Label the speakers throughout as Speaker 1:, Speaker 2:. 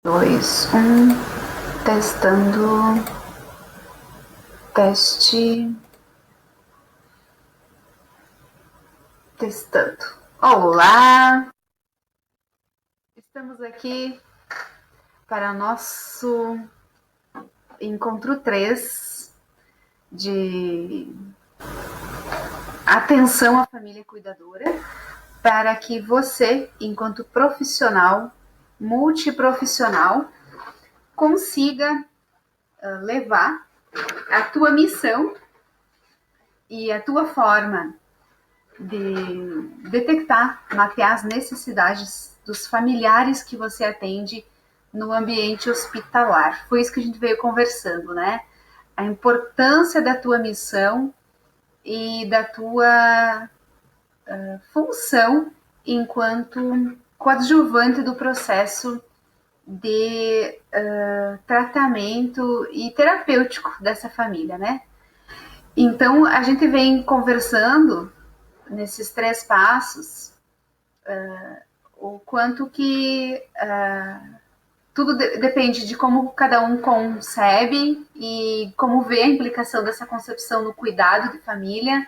Speaker 1: Dois, um, testando, testando. Olá! Estamos aqui para nosso encontro 3 de atenção à família cuidadora, para que você, enquanto profissional, multiprofissional, consiga levar a tua missão e a tua forma de detectar, mapear as necessidades dos familiares que você atende no ambiente hospitalar. Foi isso que a gente veio conversando, né? A importância da tua missão e da tua função enquanto coadjuvante do processo de tratamento e terapêutico dessa família, né? Então, a gente vem conversando nesses 3 passos o quanto que tudo depende de como cada um concebe e como vê a implicação dessa concepção no cuidado de família,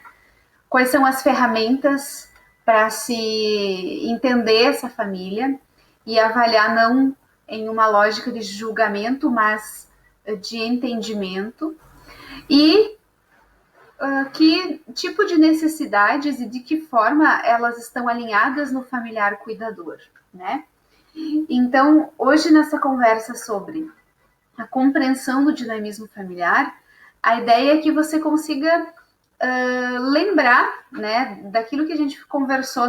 Speaker 1: quais são as ferramentas para se entender essa família e avaliar não em uma lógica de julgamento, mas de entendimento. E que tipo de necessidades e de que forma elas estão alinhadas no familiar cuidador, né? Então, hoje nessa conversa sobre a compreensão do dinamismo familiar, a ideia é que você consiga lembrar, né, daquilo que a gente conversou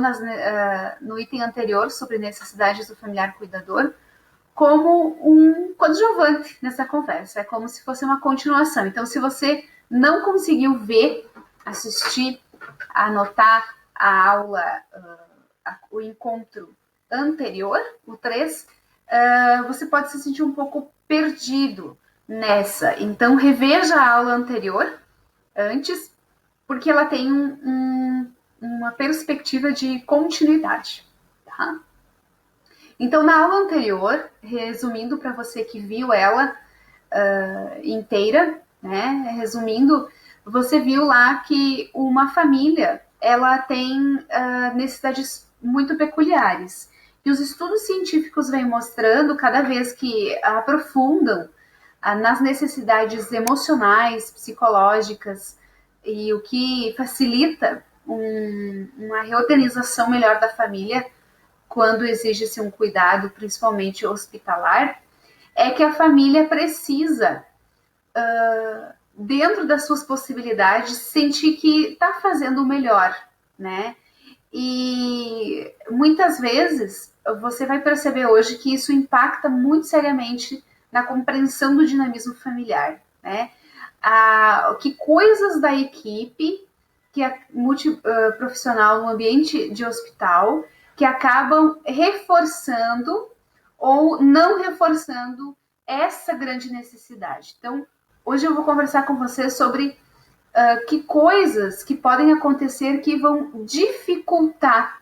Speaker 1: no item anterior sobre necessidades do familiar cuidador, como um coadjuvante nessa conversa, é como se fosse uma continuação. Então, se você não conseguiu ver, assistir, anotar a aula, o encontro anterior, o 3, você pode se sentir um pouco perdido nessa. Então, reveja a aula anterior antes, porque ela tem uma perspectiva de continuidade, tá? Então, na aula anterior, resumindo para você que viu ela inteira, né? Resumindo, você viu lá que uma família ela tem necessidades muito peculiares. E os estudos científicos vêm mostrando, cada vez que aprofundam nas necessidades emocionais, psicológicas, e o que facilita uma reorganização melhor da família, quando exige-se um cuidado, principalmente hospitalar, é que a família precisa, dentro das suas possibilidades, sentir que está fazendo o melhor, né? E muitas vezes você vai perceber hoje que isso impacta muito seriamente na compreensão do dinamismo familiar, né? Que coisas da equipe que é multiprofissional no ambiente de hospital que acabam reforçando ou não reforçando essa grande necessidade. Então, hoje eu vou conversar com você sobre que coisas que podem acontecer que vão dificultar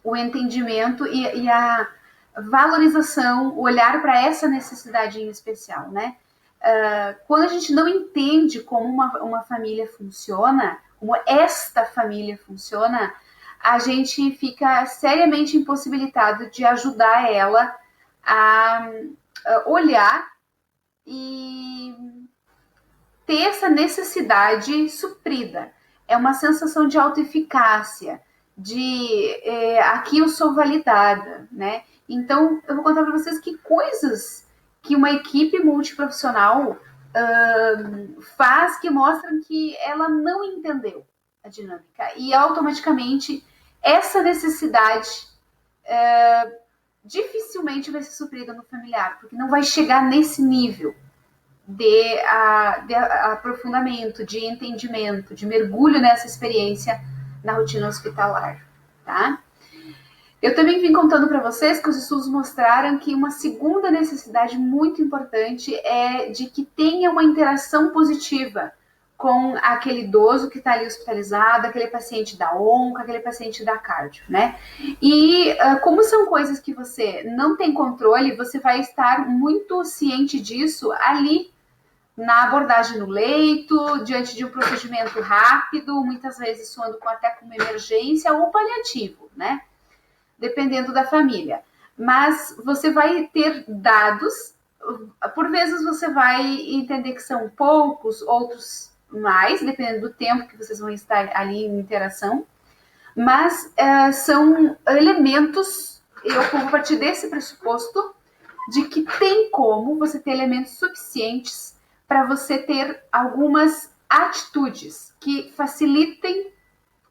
Speaker 1: o entendimento e a valorização, o olhar para essa necessidade em especial, né? Quando a gente não entende como uma família funciona, como esta família funciona, a gente fica seriamente impossibilitado de ajudar ela a olhar e ter essa necessidade suprida. É uma sensação de autoeficácia, de aqui eu sou validada, né? Então, eu vou contar para vocês que coisas que uma equipe multiprofissional faz que mostram que ela não entendeu a dinâmica. E automaticamente essa necessidade dificilmente vai ser suprida no familiar, porque não vai chegar nesse nível de aprofundamento, de entendimento, de mergulho nessa experiência na rotina hospitalar, tá? Eu também vim contando para vocês que os estudos mostraram que uma segunda necessidade muito importante é de que tenha uma interação positiva com aquele idoso que está ali hospitalizado, aquele paciente da onco, aquele paciente da cardio, né? E como são coisas que você não tem controle, você vai estar muito ciente disso ali na abordagem no leito, diante de um procedimento rápido, muitas vezes soando até com uma emergência ou paliativo, né? Dependendo da família. Mas você vai ter dados, por vezes você vai entender que são poucos, outros mais, dependendo do tempo que vocês vão estar ali em interação, mas são elementos, eu vou partir desse pressuposto, de que tem como você ter elementos suficientes para você ter algumas atitudes que facilitem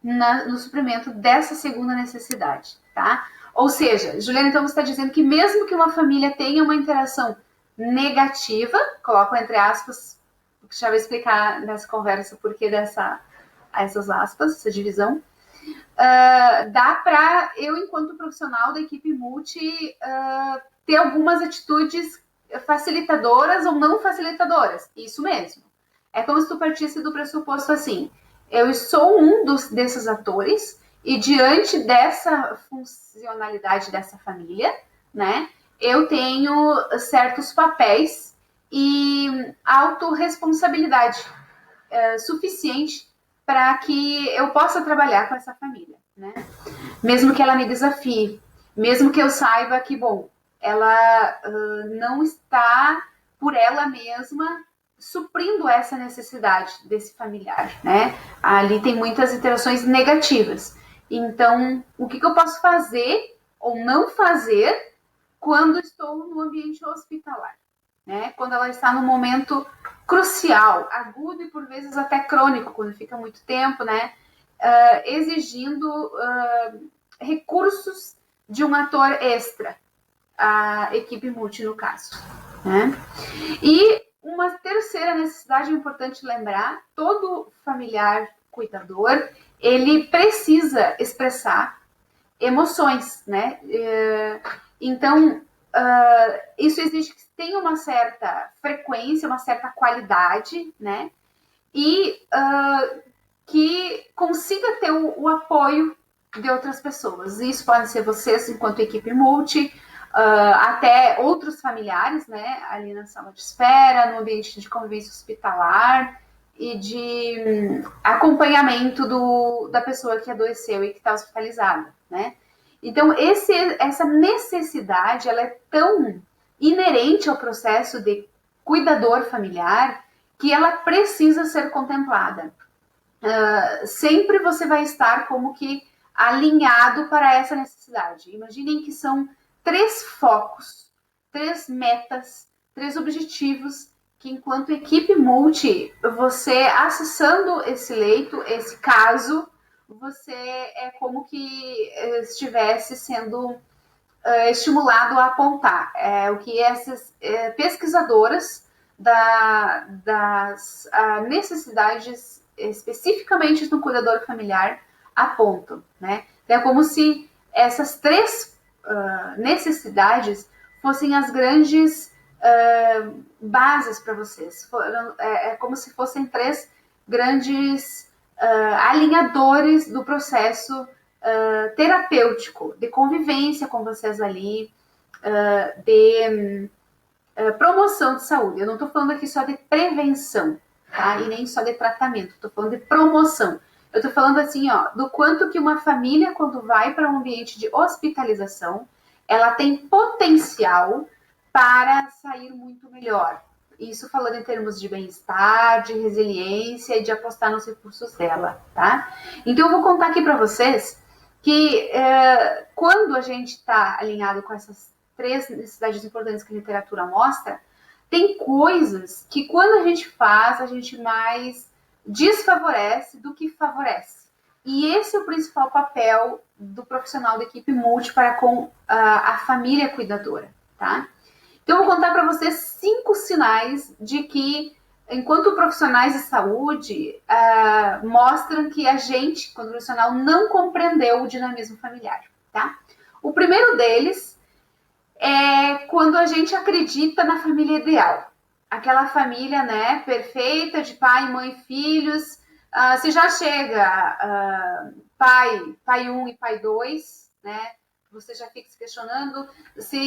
Speaker 1: no suprimento dessa segunda necessidade, tá? Ou seja, Juliana, então você está dizendo que mesmo que uma família tenha uma interação negativa, coloco entre aspas, porque já vou explicar nessa conversa por que essas aspas, essa divisão, dá para eu, enquanto profissional da equipe multi, ter algumas atitudes facilitadoras ou não facilitadoras. Isso mesmo. É como se tu partisse do pressuposto assim, eu sou desses atores e diante dessa funcionalidade dessa família, né, eu tenho certos papéis e autorresponsabilidade suficiente para que eu possa trabalhar com essa família, né? Mesmo que ela me desafie, mesmo que eu saiba que, bom, ela não está por ela mesma suprindo essa necessidade desse familiar, né? Ali tem muitas interações negativas. Então, o que eu posso fazer ou não fazer quando estou no ambiente hospitalar, né? Quando ela está num momento crucial, agudo e por vezes até crônico, quando fica muito tempo, né? Exigindo recursos de um ator extra, a equipe multi no caso, né? E uma terceira necessidade importante lembrar, todo familiar cuidador, ele precisa expressar emoções, né? Então, isso exige que tenha uma certa frequência, uma certa qualidade, né? E que consiga ter o apoio de outras pessoas. Isso pode ser vocês, enquanto equipe multi, até outros familiares, né? Ali na sala de espera, no ambiente de convivência hospitalar e de acompanhamento da pessoa que adoeceu e que está hospitalizada, né? Então, essa necessidade, ela é tão inerente ao processo de cuidador familiar que ela precisa ser contemplada. Sempre você vai estar como que alinhado para essa necessidade. Imaginem que são 3 focos, 3 metas, 3 objetivos que, enquanto equipe multi, você acessando esse leito, esse caso, você é como que estivesse sendo estimulado a apontar. O que essas pesquisadoras das necessidades especificamente no cuidador familiar apontam, né? Então, é como se essas 3 necessidades fossem as grandes bases para vocês. É como se fossem 3 grandes alinhadores do processo terapêutico, de convivência com vocês ali, de promoção de saúde. Eu não estou falando aqui só de prevenção, tá? E nem só de tratamento, estou falando de promoção. Eu estou falando assim, ó, do quanto que uma família, quando vai para um ambiente de hospitalização, ela tem potencial para sair muito melhor. Isso falando em termos de bem-estar, de resiliência e de apostar nos recursos dela, tá? Então, eu vou contar aqui para vocês que quando a gente está alinhado com essas 3 necessidades importantes que a literatura mostra, tem coisas que quando a gente faz, a gente mais desfavorece do que favorece. E esse é o principal papel do profissional da equipe multi para com a família cuidadora, tá? Então, eu vou contar para vocês 5 sinais de que, enquanto profissionais de saúde, mostram que a gente, quando profissional, não compreendeu o dinamismo familiar, tá? O primeiro deles é quando a gente acredita na família ideal. aquela família, né, perfeita, de pai, mãe, filhos. Se já chega pai 1 e pai 2, né, você já fica se questionando se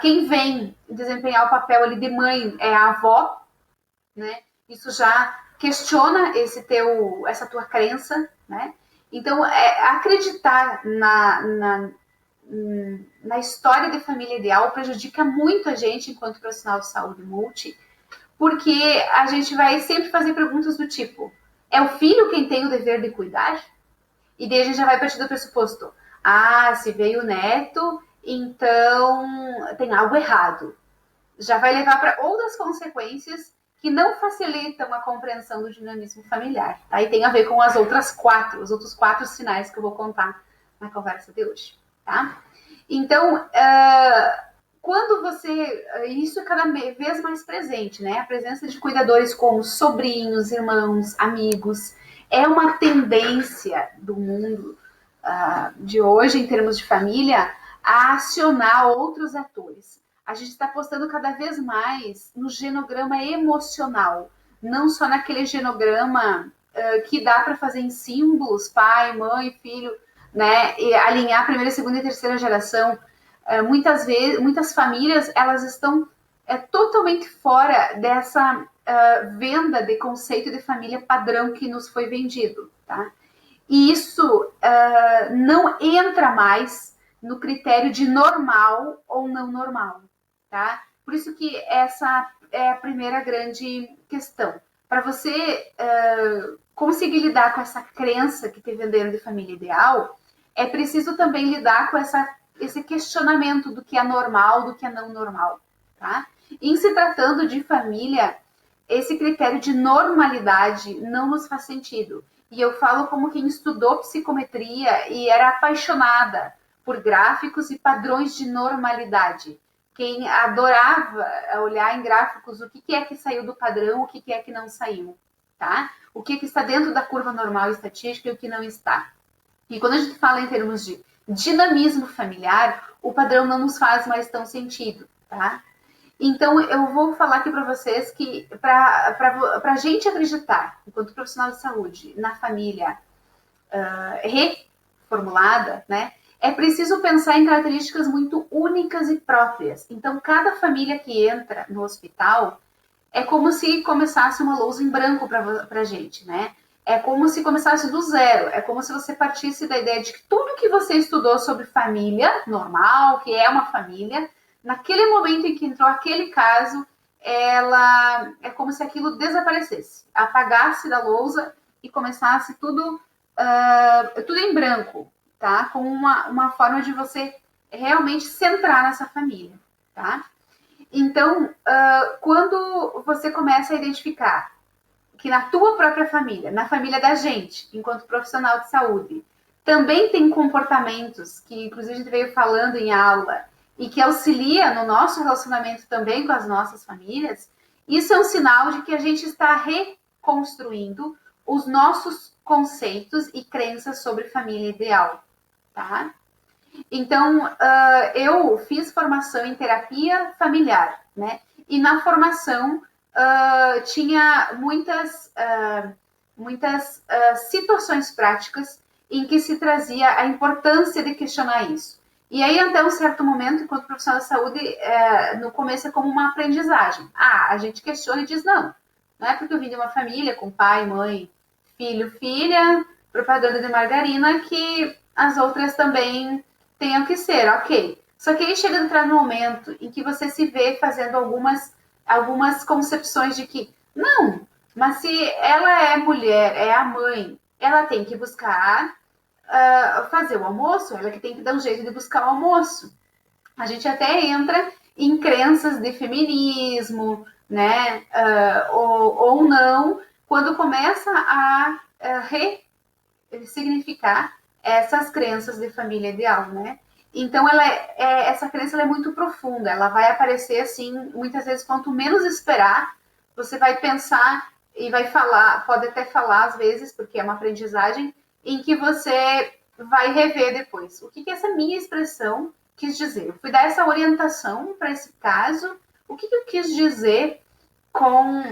Speaker 1: quem vem desempenhar o papel ali de mãe é a avó, né? Isso já questiona essa tua crença, né? Então, acreditar na história de família ideal prejudica muito a gente enquanto profissional de saúde multi, porque a gente vai sempre fazer perguntas do tipo: é o filho quem tem o dever de cuidar? E daí a gente já vai partir do pressuposto: se veio o neto, então tem algo errado. Já vai levar para outras consequências que não facilitam a compreensão do dinamismo familiar. Tá? E tem a ver com os outros 4 sinais que eu vou contar na conversa de hoje. Tá? Então, quando você... Isso é cada vez mais presente, né? A presença de cuidadores como sobrinhos, irmãos, amigos. É uma tendência do mundo de hoje, em termos de família, a acionar outros atores. A gente está apostando cada vez mais no genograma emocional, não só naquele genograma que dá para fazer em símbolos, pai, mãe, filho, né? E alinhar a primeira, segunda e terceira geração. Muitas famílias elas estão totalmente fora dessa venda de conceito de família padrão que nos foi vendido, tá? E isso não entra mais no critério de normal ou não normal, tá? Por isso que essa é a primeira grande questão. Para você conseguir lidar com essa crença que te venderam de família ideal, é preciso também lidar com esse questionamento do que é normal, do que é não normal, tá? Em se tratando de família, esse critério de normalidade não nos faz sentido. E eu falo como quem estudou psicometria e era apaixonada por gráficos e padrões de normalidade. Quem adorava olhar em gráficos o que é que saiu do padrão, o que é que não saiu, tá? O que está dentro da curva normal estatística e o que não está. E quando a gente fala em termos de dinamismo familiar, o padrão não nos faz mais tão sentido, tá? Então, eu vou falar aqui para vocês que para a gente acreditar, enquanto profissional de saúde, na família reformulada, né, é preciso pensar em características muito únicas e próprias. Então, cada família que entra no hospital é como se começasse uma lousa em branco para a gente, né? É como se começasse do zero. É como se você partisse da ideia de que tudo que você estudou sobre família normal, que é uma família, naquele momento em que entrou aquele caso, ela é como se aquilo desaparecesse, apagasse da lousa e começasse tudo em branco, tá? Com uma forma de você realmente centrar nessa família, tá? Então, quando você começa a identificar que na tua própria família, na família da gente, enquanto profissional de saúde, também tem comportamentos que, inclusive, a gente veio falando em aula e que auxilia no nosso relacionamento também com as nossas famílias, isso é um sinal de que a gente está reconstruindo os nossos conceitos e crenças sobre família ideal, tá? Então, eu fiz formação em terapia familiar, né? E na formação tinha muitas situações práticas em que se trazia a importância de questionar isso. E aí, até um certo momento, enquanto profissional de saúde, no começo é como uma aprendizagem. A gente questiona e diz, não é porque eu vim de uma família com pai, mãe, filho, filha, propaganda de margarina, que as outras também tenham que ser, ok. Só que aí chega a entrar no momento em que você se vê fazendo algumas concepções de que, não, mas se ela é mulher, é a mãe, ela tem que buscar fazer o almoço, ela que tem que dar um jeito de buscar o almoço. A gente até entra em crenças de feminismo, né, ou não, quando começa a ressignificar essas crenças de família ideal, né? Então, essa crença é muito profunda, ela vai aparecer assim, muitas vezes, quanto menos esperar, você vai pensar e vai falar, pode até falar às vezes, porque é uma aprendizagem, em que você vai rever depois. O que essa minha expressão quis dizer? Eu fui dar essa orientação para esse caso, O que eu quis dizer com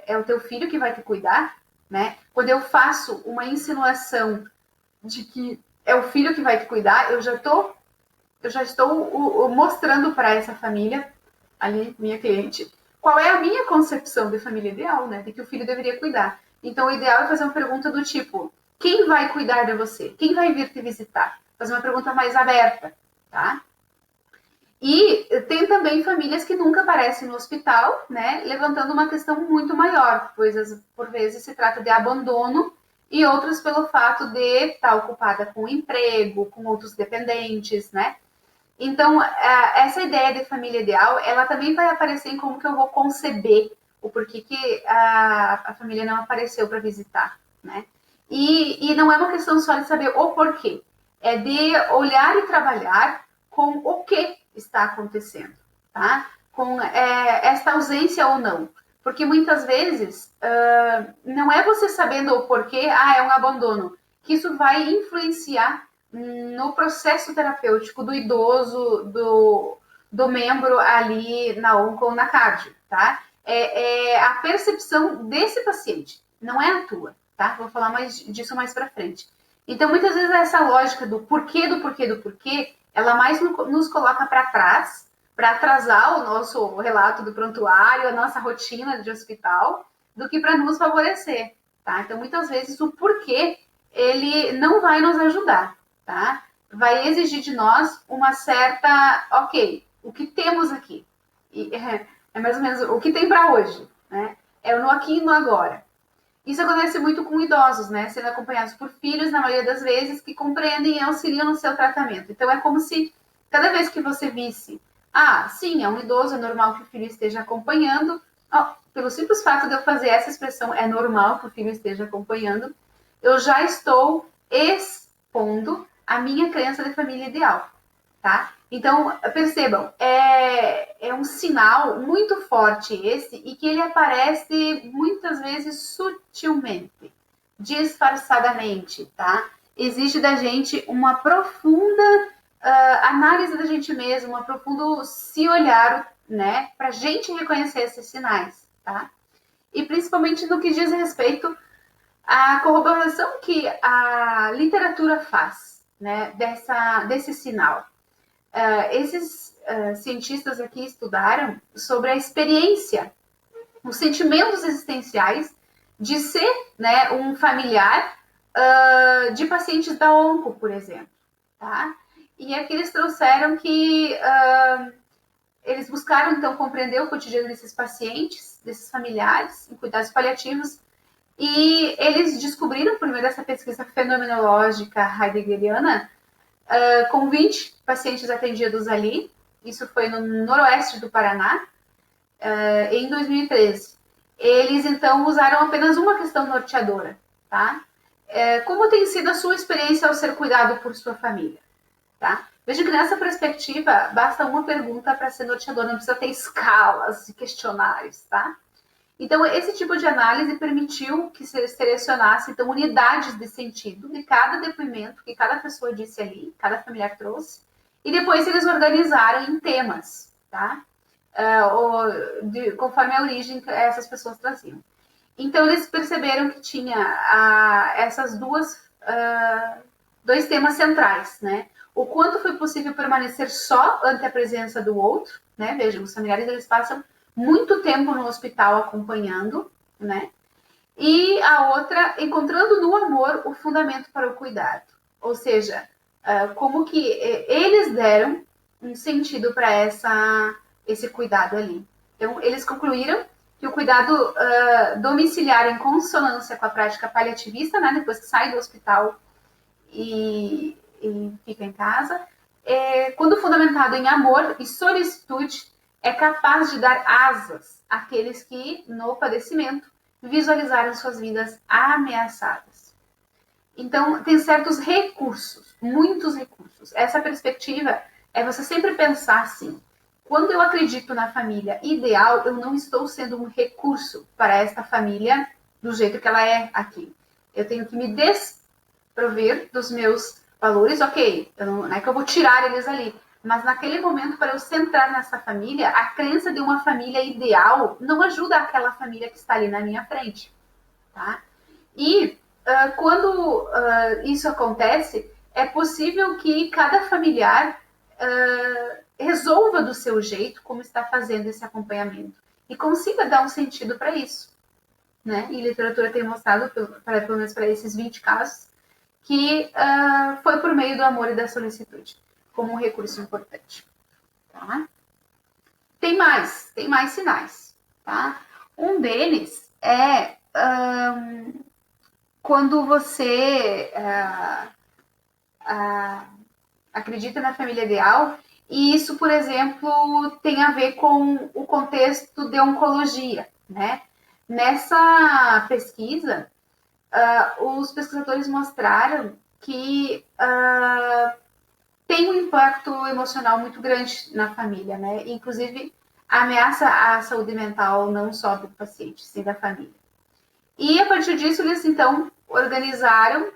Speaker 1: é o teu filho que vai te cuidar, né? Quando eu faço uma insinuação de que é o filho que vai te cuidar, eu já estou mostrando para essa família, ali, minha cliente, qual é a minha concepção de família ideal, né? De que o filho deveria cuidar. Então, o ideal é fazer uma pergunta do tipo: quem vai cuidar de você? Quem vai vir te visitar? Fazer uma pergunta mais aberta, tá? E tem também famílias que nunca aparecem no hospital, né? Levantando uma questão muito maior, pois por vezes se trata de abandono e outras pelo fato de estar ocupada com emprego, com outros dependentes, né? Então, essa ideia de família ideal, ela também vai aparecer em como que eu vou conceber o porquê que a família não apareceu para visitar, né? E não é uma questão só de saber o porquê, é de olhar e trabalhar com o que está acontecendo, tá? Com esta ausência ou não. Porque muitas vezes não é você sabendo o porquê, é um abandono, que isso vai influenciar no processo terapêutico do idoso, do membro ali na onco ou na cardio, tá? É a percepção desse paciente, não é a tua, tá? Vou falar disso mais para frente. Então, muitas vezes essa lógica do porquê, ela mais nos coloca para trás, para atrasar o nosso relato do prontuário, a nossa rotina de hospital, do que para nos favorecer, tá? Então, muitas vezes o porquê ele não vai nos ajudar, tá? Vai exigir de nós uma certa, ok, o que temos aqui? E é mais ou menos o que tem para hoje, né? É o no aqui e no agora. Isso acontece muito com idosos, né? Sendo acompanhados por filhos, na maioria das vezes, que compreendem e auxiliam no seu tratamento. Então, é como se cada vez que você visse, sim, é um idoso, é normal que o filho esteja acompanhando. Pelo simples fato de eu fazer essa expressão, é normal que o filho esteja acompanhando, eu já estou expondo a minha crença de família ideal, tá? Então, percebam, é um sinal muito forte esse e que ele aparece muitas vezes sutilmente, disfarçadamente, tá? Exige da gente uma profunda análise da gente mesmo, um profundo se olhar, né? Pra gente reconhecer esses sinais, tá? E principalmente no que diz respeito à corroboração que a literatura faz, né? Desse sinal. Esses cientistas aqui estudaram sobre a experiência, os sentimentos existenciais de ser, né, um familiar de pacientes da onco, por exemplo, tá? E aqui eles trouxeram que eles buscaram, então, compreender o cotidiano desses pacientes, desses familiares, em cuidados paliativos, e eles descobriram, por meio dessa pesquisa fenomenológica heideggeriana, com 20 pacientes atendidos ali, isso foi no noroeste do Paraná, em 2013. Eles, então, usaram apenas uma questão norteadora, tá? Como tem sido a sua experiência ao ser cuidado por sua família, tá? Veja que nessa perspectiva, basta uma pergunta para ser norteadora, não precisa ter escalas e questionários, tá? Então, esse tipo de análise permitiu que se selecionasse, então, unidades de sentido de cada depoimento que cada pessoa disse ali, cada familiar trouxe, e depois eles organizaram em temas, tá? Conforme a origem que essas pessoas traziam. Então, eles perceberam que tinha essas dois temas centrais, né? O quanto foi possível permanecer só ante a presença do outro, né? Vejam, os familiares, eles passam muito tempo no hospital acompanhando, né? E a outra, encontrando no amor o fundamento para o cuidado. Ou seja, como que eles deram um sentido para esse cuidado ali. Então, eles concluíram que o cuidado domiciliar em consonância com a prática paliativista, né, depois que sai do hospital e fica em casa, quando fundamentado em amor e solicitude, é capaz de dar asas àqueles que, no padecimento, visualizaram suas vidas ameaçadas. Então, tem certos recursos, muitos recursos. Essa perspectiva é você sempre pensar assim: quando eu acredito na família ideal, eu não estou sendo um recurso para esta família do jeito que ela é aqui. Eu tenho que me desprover dos meus valores, ok, não é que eu vou tirar eles ali, Mas naquele momento, para eu centrar nessa família, a crença de uma família ideal não ajuda aquela família que está ali na minha frente, tá? E quando isso acontece, é possível que cada familiar resolva do seu jeito como está fazendo esse acompanhamento e consiga dar um sentido para isso, né? E a literatura tem mostrado, pelo menos para esses 20 casos, que foi por meio do amor e da solicitude, como um recurso importante. Tá? Tem mais sinais. Tá? Um deles é quando você acredita na família ideal, e isso, por exemplo, tem a ver com o contexto de oncologia. Né? Nessa pesquisa, os pesquisadores mostraram que tem um impacto emocional muito grande na família, né? Inclusive, ameaça à saúde mental não só do paciente, sim da família. E a partir disso, eles então organizaram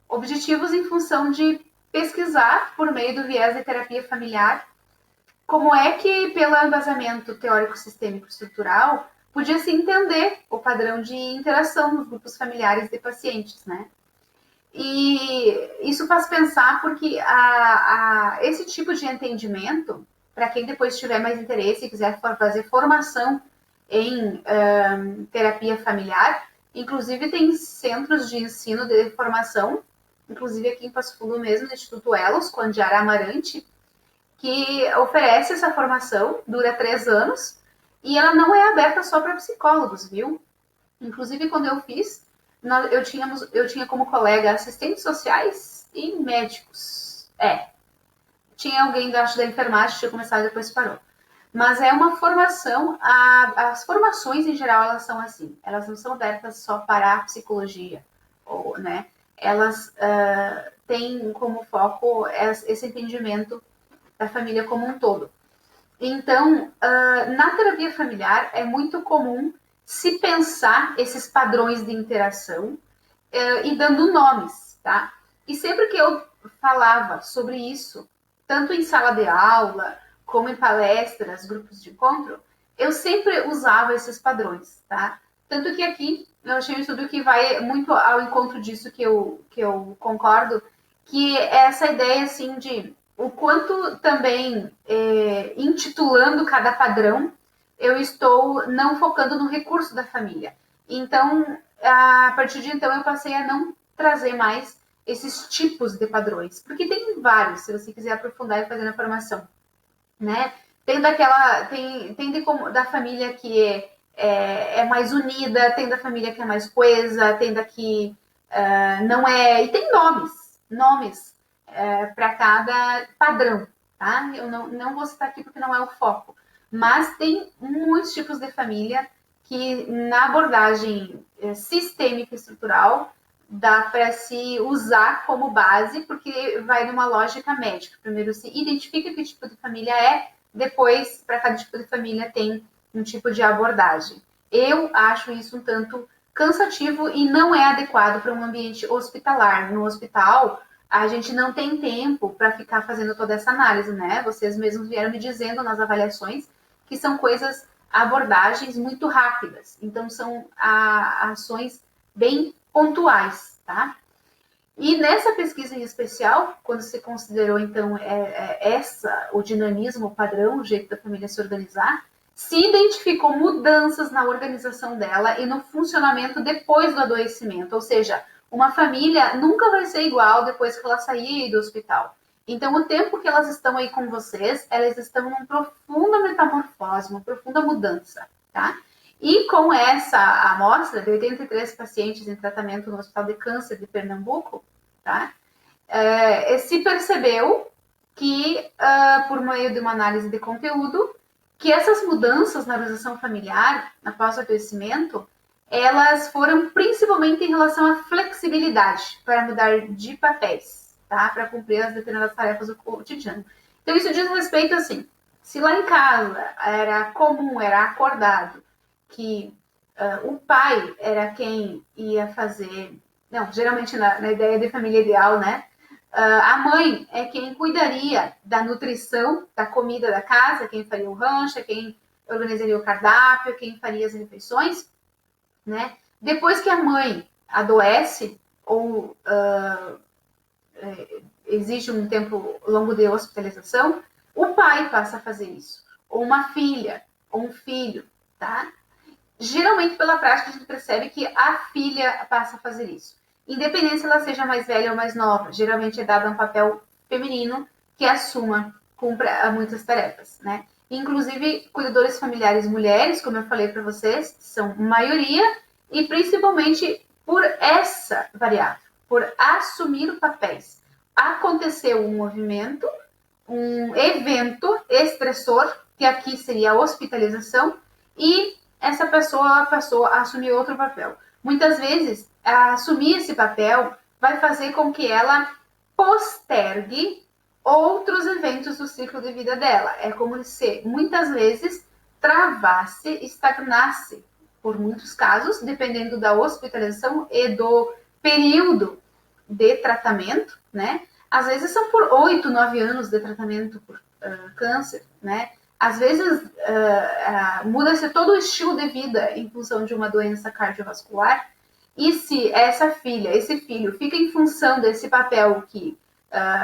Speaker 1: objetivos em função de pesquisar, por meio do viés de terapia familiar, como é que, pelo embasamento teórico sistêmico estrutural, podia-se entender o padrão de interação nos grupos familiares de pacientes, né? E isso faz pensar porque esse tipo de entendimento, para quem depois tiver mais interesse e quiser fazer formação em terapia familiar, inclusive tem centros de ensino de formação, inclusive aqui em Passo Fundo mesmo, no Instituto Elos, com a Andiara Amarante, que oferece essa formação, dura 3 anos, e ela não é aberta só para psicólogos, viu? Inclusive, quando eu fiz, eu tinha como colega assistentes sociais e médicos. Tinha alguém da enfermagem que tinha começado e depois parou. Mas é uma formação, as formações em geral, elas são assim, elas não são abertas só para a psicologia, né? Elas têm como foco esse entendimento da família como um todo. Então, na terapia familiar, é muito comum se pensar esses padrões de interação e dando nomes, tá? E sempre que eu falava sobre isso, tanto em sala de aula, como em palestras, grupos de encontro, eu sempre usava esses padrões, tá? Tanto que aqui eu achei um estudo que vai muito ao encontro disso que eu concordo, que é essa ideia, assim, de o quanto também, intitulando cada padrão, eu estou não focando no recurso da família. Então, a partir de então, eu passei a não trazer mais esses tipos de padrões, porque tem vários, se você quiser aprofundar e fazer na formação, né? Tem da família que é mais unida, tem da família que é mais coesa, tem da que não é, e tem nomes para cada padrão, tá? Eu não vou citar aqui porque não é o foco, mas tem muitos tipos de família que na abordagem sistêmica estrutural dá para se usar como base, porque vai numa lógica médica. Primeiro se identifica que tipo de família é, depois, para cada tipo de família, tem um tipo de abordagem. Eu acho isso um tanto cansativo e não é adequado para um ambiente hospitalar. No hospital, a gente não tem tempo para ficar fazendo toda essa análise, né? Vocês mesmos vieram me dizendo nas avaliações que são coisas, abordagens muito rápidas. Então, são ações bem pontuais, tá? E nessa pesquisa em especial, quando se considerou, então, o dinamismo, o padrão, o jeito da família se organizar, se identificou mudanças na organização dela e no funcionamento depois do adoecimento. Ou seja, uma família nunca vai ser igual depois que ela sair do hospital. Então, o tempo que elas estão aí com vocês, elas estão numa profunda metamorfose, uma profunda mudança, tá? E com essa amostra de 83 pacientes em tratamento no Hospital de Câncer de Pernambuco, tá? Se percebeu que, por meio de uma análise de conteúdo, que essas mudanças na organização familiar, após o adoecimento, elas foram principalmente em relação à flexibilidade para mudar de papéis, tá? Para cumprir as determinadas tarefas do cotidiano. Então, isso diz respeito, assim, se lá em casa era comum, era acordado, que o pai era quem ia fazer... Não, geralmente na ideia de família ideal, né? A mãe é quem cuidaria da nutrição, da comida da casa, quem faria o rancho, quem organizaria o cardápio, quem faria as refeições, né? Depois que a mãe adoece ou exige um tempo longo de hospitalização, o pai passa a fazer isso, ou uma filha, ou um filho, tá? Geralmente, pela prática, a gente percebe que a filha passa a fazer isso. Independente se ela seja mais velha ou mais nova, geralmente é dado um papel feminino que assuma, cumpra muitas tarefas, né? Inclusive, cuidadores familiares mulheres, como eu falei para vocês, são maioria, e principalmente por essa variável, por assumir papéis. Aconteceu um movimento, um evento estressor, que aqui seria a hospitalização, e essa pessoa passou a assumir outro papel. Muitas vezes, assumir esse papel vai fazer com que ela postergue outros eventos do ciclo de vida dela. É como se, muitas vezes, travasse, estagnasse, por muitos casos, dependendo da hospitalização e do período de tratamento, né? Às vezes são por 8, 9 anos de tratamento por câncer, né? Às vezes muda-se todo o estilo de vida em função de uma doença cardiovascular. E se essa filha, esse filho, fica em função desse papel que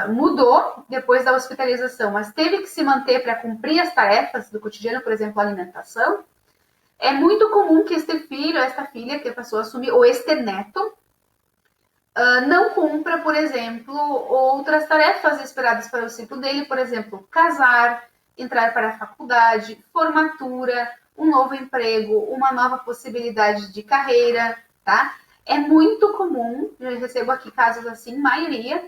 Speaker 1: mudou depois da hospitalização, mas teve que se manter para cumprir as tarefas do cotidiano, por exemplo, a alimentação, é muito comum que este filho, esta filha que passou a assumir, ou este neto, não cumpra, por exemplo, outras tarefas esperadas para o ciclo dele, por exemplo, casar, entrar para a faculdade, formatura, um novo emprego, uma nova possibilidade de carreira, tá? É muito comum, eu recebo aqui casos assim, maioria,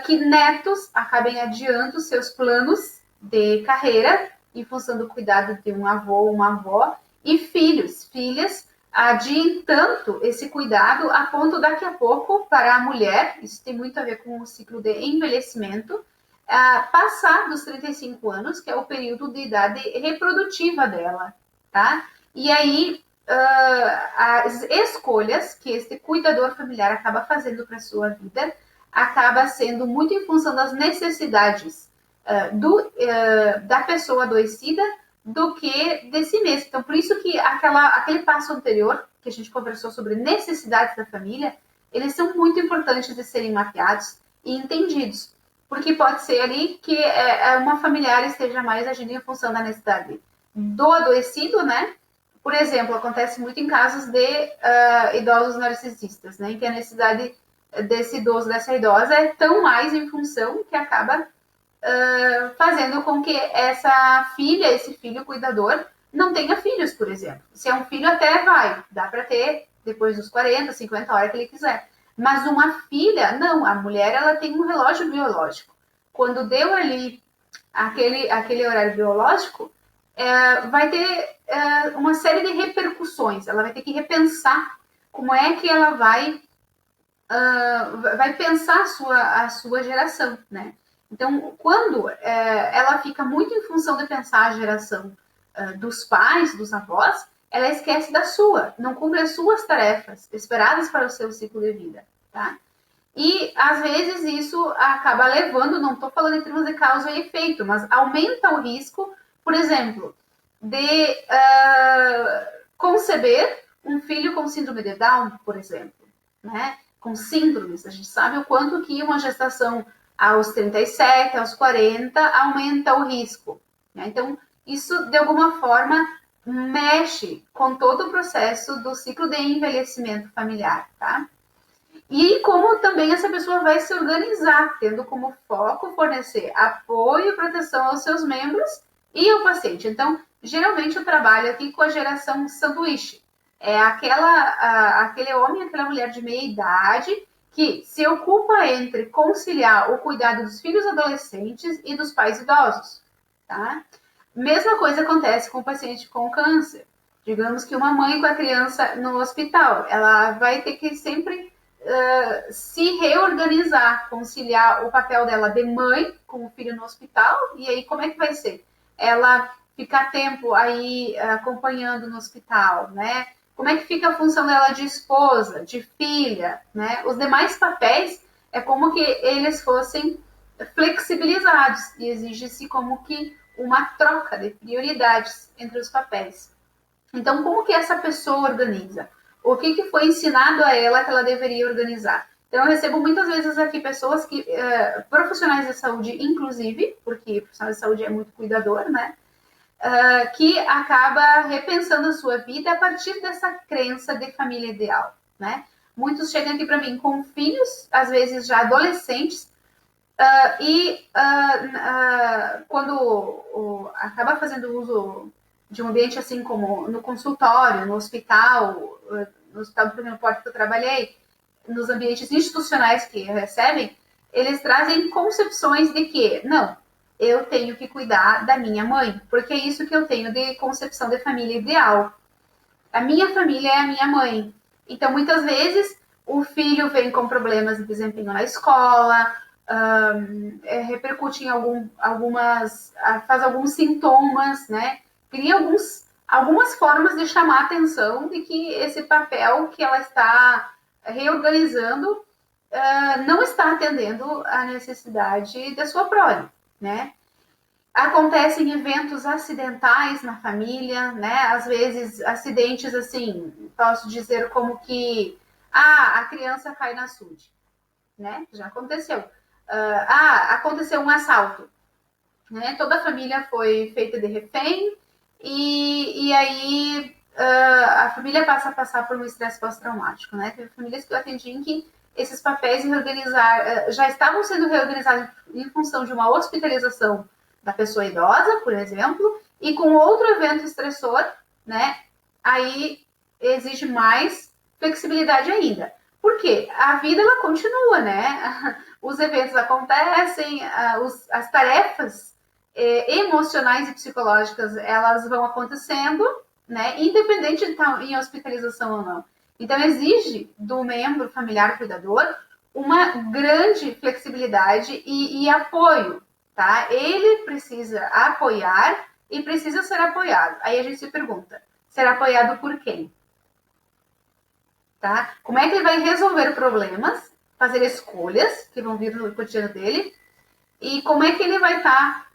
Speaker 1: que netos acabem adiando seus planos de carreira em função do cuidado de um avô ou uma avó, e filhos, filhas, adiem tanto esse cuidado a ponto daqui a pouco para a mulher, isso tem muito a ver com o ciclo de envelhecimento, passar dos 35 anos, que é o período de idade reprodutiva dela, tá? E aí as escolhas que este cuidador familiar acaba fazendo para a sua vida acaba sendo muito em função das necessidades da pessoa adoecida do que de si mesmo. Então, por isso que aquele passo anterior, que a gente conversou sobre necessidades da família, eles são muito importantes de serem mapeados e entendidos. Porque pode ser ali que uma familiar esteja mais agindo em função da necessidade do adoecido, né? Por exemplo, acontece muito em casos de idosos narcisistas, né? Em que a necessidade desse idoso, dessa idosa, é tão mais em função que acaba fazendo com que essa filha, esse filho cuidador, não tenha filhos, por exemplo. Se é um filho, até vai, dá para ter depois dos 40, 50 horas que ele quiser. Mas uma filha, não. A mulher, ela tem um relógio biológico. Quando deu ali aquele horário biológico, vai ter uma série de repercussões. Ela vai ter que repensar como é que ela vai pensar a sua geração, né? Então, quando ela fica muito em função de pensar a geração dos pais, dos avós, ela esquece da sua, não cumpre as suas tarefas esperadas para o seu ciclo de vida, tá? E, às vezes, isso acaba levando, não estou falando em termos de causa e efeito, mas aumenta o risco, por exemplo, de conceber um filho com síndrome de Down, por exemplo, né? Com síndromes. A gente sabe o quanto que uma gestação aos 37, aos 40, aumenta o risco, né? Então, isso, de alguma forma, mexe com todo o processo do ciclo de envelhecimento familiar, tá? E como também essa pessoa vai se organizar, tendo como foco fornecer apoio e proteção aos seus membros e ao paciente. Então, geralmente eu trabalho aqui com a geração sanduíche. É aquele homem, aquela mulher de meia idade que se ocupa entre conciliar o cuidado dos filhos adolescentes e dos pais idosos, tá? Mesma coisa acontece com o paciente com câncer. Digamos que uma mãe com a criança no hospital, ela vai ter que sempre se reorganizar, conciliar o papel dela de mãe com o filho no hospital, e aí como é que vai ser? Ela ficar tempo aí acompanhando no hospital, né? Como é que fica a função dela de esposa, de filha, né? Os demais papéis É como que eles fossem flexibilizados e exige-se como que uma troca de prioridades entre os papéis. Então, como que essa pessoa organiza? O que, que foi ensinado a ela que ela deveria organizar? Então, eu recebo muitas vezes aqui pessoas que, profissionais de saúde, inclusive, porque profissional de saúde é muito cuidador, né? Que acaba repensando a sua vida a partir dessa crença de família ideal, né? Muitos chegam aqui para mim com filhos, às vezes já adolescentes, quando acaba fazendo uso de um ambiente assim como no consultório, no hospital do primeiro porte que eu trabalhei, nos ambientes institucionais que recebem, eles trazem concepções de que, não, eu tenho que cuidar da minha mãe, porque é isso que eu tenho de concepção de família ideal. A minha família é a minha mãe. Então, muitas vezes, o filho vem com problemas de desempenho na escola, repercute em faz alguns sintomas, né? Cria algumas formas de chamar a atenção de que esse papel que ela está reorganizando não está atendendo à necessidade da sua prole, né? Acontecem eventos acidentais na família, né? Às vezes, acidentes assim, posso dizer como que a criança cai na açude, né? Já aconteceu. Aconteceu um assalto, né? Toda a família foi feita de refém e aí a família passa a passar por um estresse pós-traumático, né? Teve famílias que eu atendi em que esses papéis já estavam sendo reorganizados em função de uma hospitalização da pessoa idosa, por exemplo, e com outro evento estressor, né? Aí exige mais flexibilidade ainda. Por quê? A vida ela continua, né? Os eventos acontecem, as tarefas emocionais e psicológicas elas vão acontecendo, né? Independente de estar em hospitalização ou não. Então exige do membro familiar cuidador uma grande flexibilidade e apoio, tá? Ele precisa apoiar e precisa ser apoiado. Aí a gente se pergunta, ser apoiado por quem? Tá? Como é que ele vai resolver problemas, fazer escolhas que vão vir no cotidiano dele e como é que ele vai estar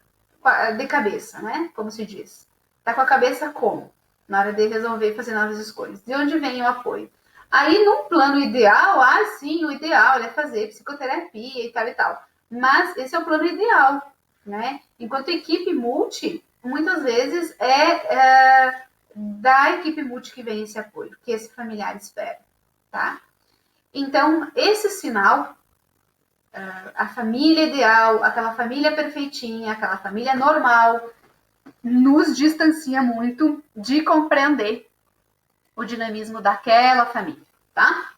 Speaker 1: de cabeça, né? Como se diz. Tá com a cabeça como? Na hora de resolver e fazer novas escolhas. De onde vem o apoio? Aí, num plano ideal, sim, o ideal é fazer psicoterapia e tal e tal. Mas esse é o plano ideal, né? Enquanto equipe multi, muitas vezes é da equipe multi que vem esse apoio, que esse familiar espera, tá? Então, esse sinal, a família ideal, aquela família perfeitinha, aquela família normal, nos distancia muito de compreender o dinamismo daquela família, tá?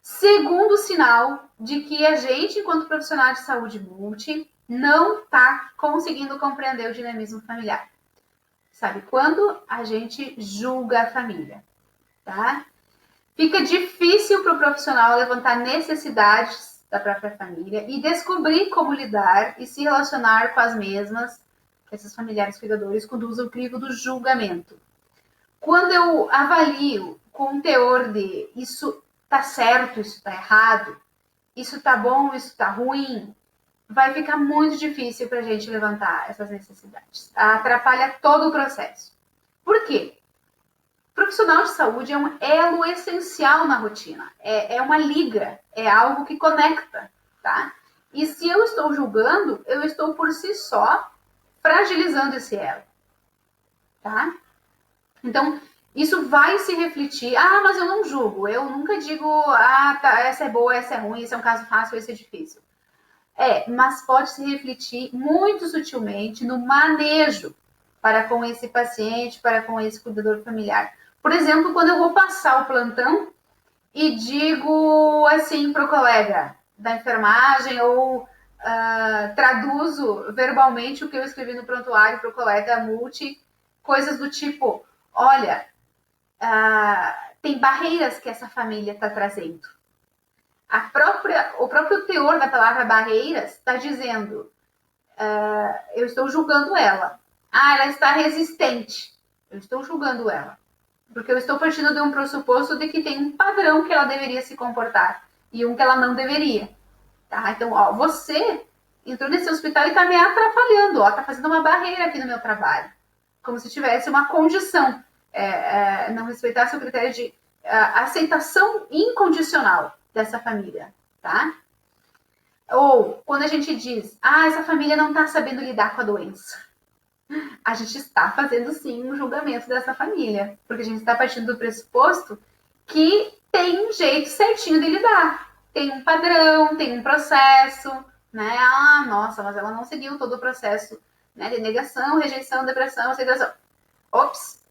Speaker 1: Segundo sinal de que a gente, enquanto profissional de saúde multi, não está conseguindo compreender o dinamismo familiar. Sabe quando? A gente julga a família, tá? Fica difícil para o profissional levantar necessidades da própria família e descobrir como lidar e se relacionar com as mesmas, esses familiares cuidadores, quando usa o crivo do julgamento. Quando eu avalio com um teor de isso tá certo, isso tá errado, isso tá bom, isso tá ruim, vai ficar muito difícil para a gente levantar essas necessidades. Atrapalha todo o processo. Por quê? O profissional de saúde é um elo essencial na rotina. É uma liga, é algo que conecta, tá? E se eu estou julgando, eu estou por si só fragilizando esse elo, tá? Então, isso vai se refletir. Mas eu não julgo. Eu nunca digo, tá, essa é boa, essa é ruim, esse é um caso fácil, esse é difícil. Mas pode se refletir muito sutilmente no manejo para com esse paciente, para com esse cuidador familiar. Por exemplo, quando eu vou passar o plantão e digo assim para o colega da enfermagem ou traduzo verbalmente o que eu escrevi no prontuário para o colega multi, coisas do tipo, olha, tem barreiras que essa família está trazendo. O próprio teor da palavra barreiras está dizendo, eu estou julgando ela. Ela está resistente. Eu estou julgando ela. Porque eu estou partindo de um pressuposto de que tem um padrão que ela deveria se comportar e um que ela não deveria. tá? Então, ó, você entrou nesse hospital e está me atrapalhando, ó, tá fazendo uma barreira aqui no meu trabalho, como se tivesse uma condição, não respeitasse o critério de aceitação incondicional dessa família, tá? Ou quando a gente diz, essa família não está sabendo lidar com a doença, a gente está fazendo sim um julgamento dessa família, porque a gente está partindo do pressuposto que tem um jeito certinho de lidar, tem um padrão, tem um processo, né? Nossa, mas ela não seguiu todo o processo, né, de negação, rejeição, depressão, aceitação. Ops!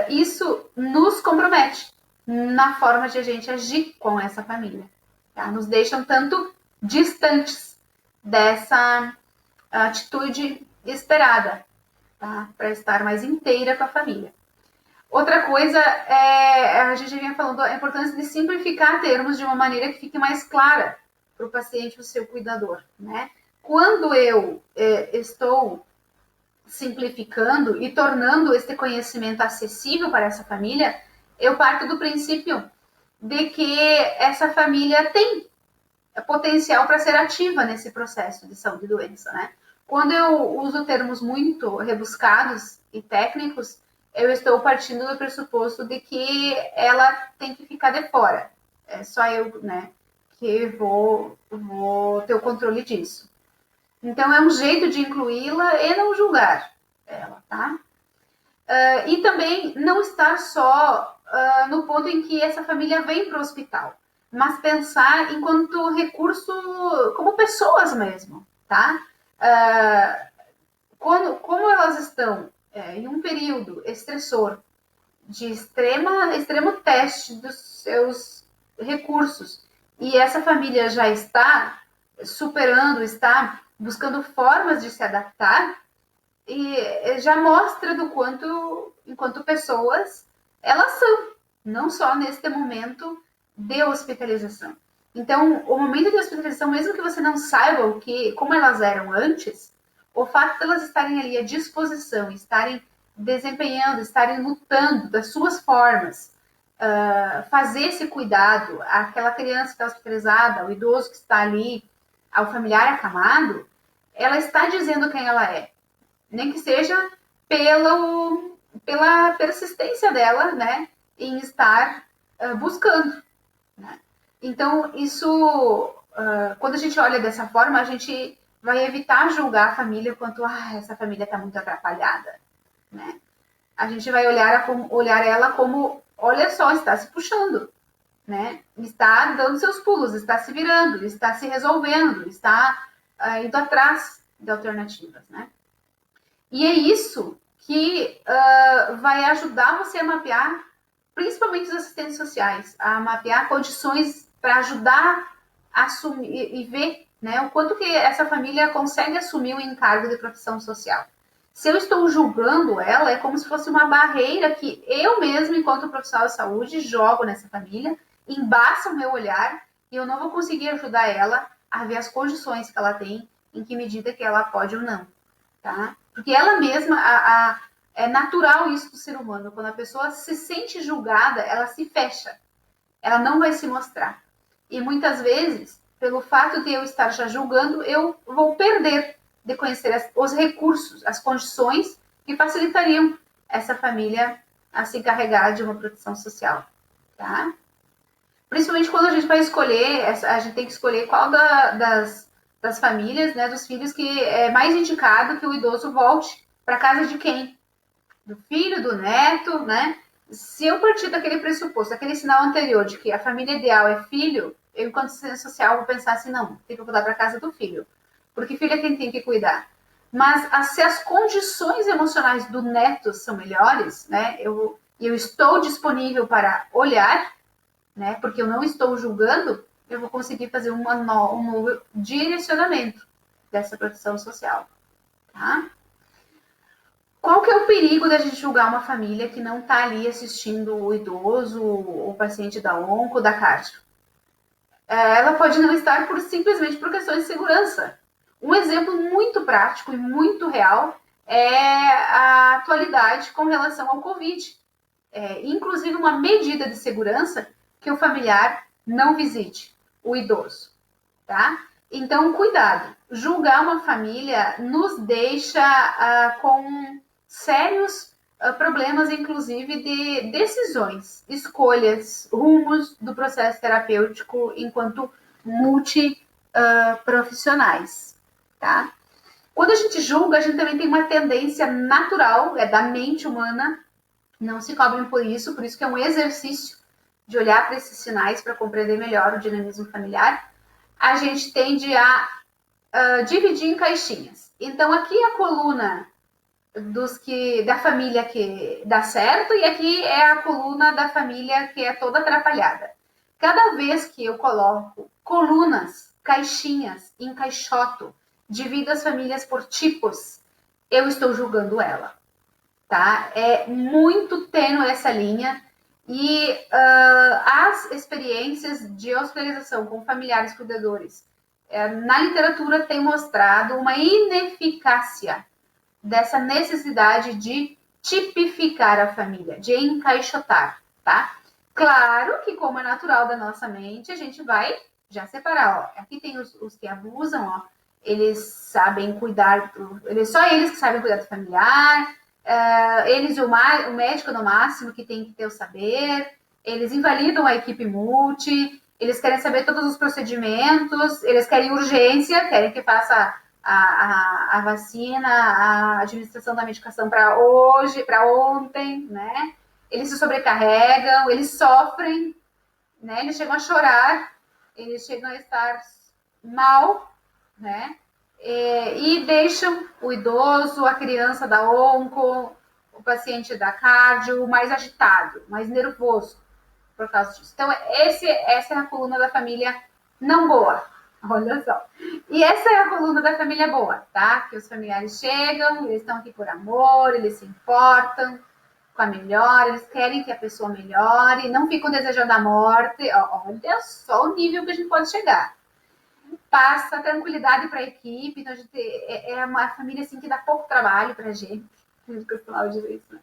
Speaker 1: Isso nos compromete na forma de a gente agir com essa família. Tá? Nos deixam tanto distantes dessa atitude esperada, tá? Para estar mais inteira com a família. Outra coisa a gente vinha falando, a importância de simplificar termos de uma maneira que fique mais clara para o paciente, o seu cuidador, né? Quando eu estou simplificando e tornando este conhecimento acessível para essa família, eu parto do princípio de que essa família tem potencial para ser ativa nesse processo de saúde e doença, né? Quando eu uso termos muito rebuscados e técnicos, eu estou partindo do pressuposto de que ela tem que ficar de fora. É só eu, né, que vou ter o controle disso. Então, é um jeito de incluí-la e não julgar ela, tá? E também não estar só no ponto em que essa família vem para o hospital, mas pensar enquanto recurso como pessoas mesmo, tá? Como elas estão em um período estressor, de extremo teste dos seus recursos, e essa família já está superando, está buscando formas de se adaptar, e já mostra do quanto, enquanto pessoas, elas são, não só neste momento de hospitalização. Então, o momento de hospitalização, mesmo que você não saiba como elas eram antes, o fato de elas estarem ali à disposição, estarem desempenhando, estarem lutando das suas formas, fazer esse cuidado àquela criança que está hospitalizada, ao idoso que está ali, ao familiar acamado, ela está dizendo quem ela é. Nem que seja pela persistência dela, né, em estar buscando. Né? Então, isso, quando a gente olha dessa forma, a gente vai evitar julgar a família quanto, essa família está muito atrapalhada. Né? A gente vai olhar ela como, olha só, está se puxando, né? Está dando seus pulos, está se virando, está se resolvendo, está indo atrás de alternativas, né? E é isso que vai ajudar você a mapear, principalmente os assistentes sociais, a mapear condições para ajudar a assumir e ver, né, o quanto que essa família consegue assumir o encargo de profissão social. Se eu estou julgando ela, é como se fosse uma barreira que eu mesmo, enquanto profissional de saúde, jogo nessa família, embaça o meu olhar e eu não vou conseguir ajudar ela a ver as condições que ela tem, em que medida que ela pode ou não. Tá? Porque ela mesma, é natural isso do ser humano. Quando a pessoa se sente julgada, ela se fecha. Ela não vai se mostrar. E muitas vezes, pelo fato de eu estar já julgando, eu vou perder de conhecer os recursos, as condições que facilitariam essa família a se encarregar de uma proteção social. Tá? Principalmente quando a gente vai escolher, a gente tem que escolher qual das famílias, né, dos filhos, que é mais indicado que o idoso volte para casa de quem? Do filho, do neto, né? Se eu partir daquele pressuposto, aquele sinal anterior de que a família ideal é filho, eu, enquanto assistente social, vou pensar assim, não, tem que mudar para casa do filho, porque filho é quem tem que cuidar. Mas se as condições emocionais do neto são melhores, né, eu estou disponível para olhar, né, porque eu não estou julgando, eu vou conseguir fazer um novo direcionamento dessa proteção social. Tá? Qual que é o perigo da gente julgar uma família que não está ali assistindo o idoso, o paciente da onco, da cardio? Ela pode não estar simplesmente por questões de segurança. Um exemplo muito prático e muito real é a atualidade com relação ao Covid. Inclusive uma medida de segurança que o familiar não visite o idoso. tá? Então, cuidado. Julgar uma família nos deixa com sérios problemas, inclusive, de decisões, escolhas, rumos do processo terapêutico enquanto multiprofissionais, tá? Quando a gente julga, a gente também tem uma tendência natural, é da mente humana, não se cobrem por isso que é um exercício de olhar para esses sinais para compreender melhor o dinamismo familiar. A gente tende a dividir em caixinhas. Então, aqui a coluna da família que dá certo e aqui é a coluna da família que é toda atrapalhada. Cada vez que eu coloco colunas, caixinhas, encaixoto, divido as famílias por tipos, eu estou julgando ela, tá? É muito tênue essa linha e as experiências de hospitalização com familiares cuidadores na literatura tem mostrado uma ineficácia dessa necessidade de tipificar a família, de encaixotar, tá? Claro que, como é natural da nossa mente, a gente vai já separar, ó. Aqui tem os que abusam, ó. Eles sabem cuidar, só eles que sabem cuidar do familiar, eles e o médico no máximo que tem que ter o saber, eles invalidam a equipe multi, eles querem saber todos os procedimentos, eles querem urgência, querem que faça a vacina, a administração da medicação para hoje, para ontem, né? Eles se sobrecarregam, eles sofrem, né? Eles chegam a chorar, eles chegam a estar mal, né? E deixam o idoso, a criança da onco, o paciente da cardio mais agitado, mais nervoso por causa disso. Então, essa é a coluna da família não boa. Olha só. E essa é a coluna da família boa, tá? Que os familiares chegam, eles estão aqui por amor, eles se importam com a melhora, eles querem que a pessoa melhore, não ficam desejando a morte. Olha só o nível que a gente pode chegar. Passa tranquilidade para a equipe, então a gente é uma família assim que dá pouco trabalho para a gente. A gente costumava dizer isso, né?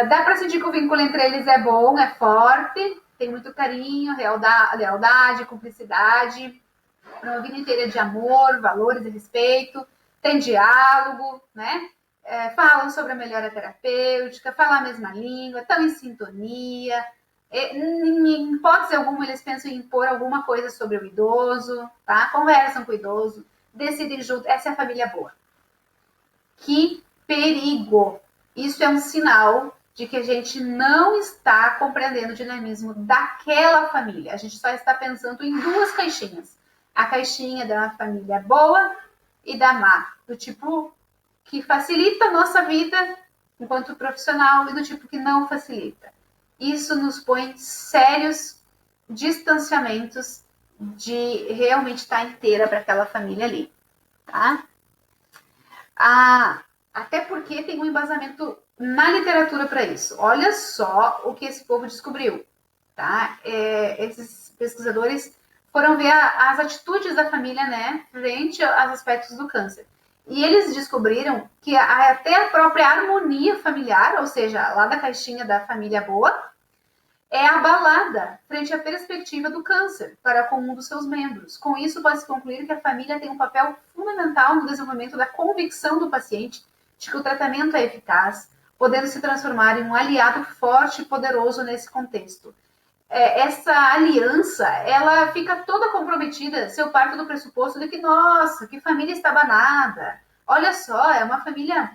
Speaker 1: Dá para sentir que o vínculo entre eles é bom, é forte, tem muito carinho, lealdade, cumplicidade, uma vida inteira de amor, valores e respeito, tem diálogo, né? Falam sobre a melhora terapêutica, falam a mesma língua, estão em sintonia. Em hipótese alguma, eles pensam em impor alguma coisa sobre o idoso, tá? Conversam com o idoso, decidem junto. Essa é a família boa. Que perigo! Isso é um sinal de que a gente não está compreendendo o dinamismo daquela família. A gente só está pensando em duas caixinhas. A caixinha da família boa e da má. Do tipo que facilita a nossa vida enquanto profissional e do tipo que não facilita. Isso nos põe sérios distanciamentos de realmente estar inteira para aquela família ali, tá? Até porque tem um embasamento na literatura para isso. Olha só o que esse povo descobriu, tá? Esses pesquisadores foram ver as atitudes da família, né, frente aos aspectos do câncer. E eles descobriram que até a própria harmonia familiar, ou seja, lá da caixinha da família boa, é abalada frente à perspectiva do câncer para com um dos seus membros. Com isso, pode-se concluir que a família tem um papel fundamental no desenvolvimento da convicção do paciente de que o tratamento é eficaz, podendo se transformar em um aliado forte e poderoso nesse contexto. Essa aliança, ela fica toda comprometida se eu parto do pressuposto de que, nossa, que família estabanada. Olha só, é uma família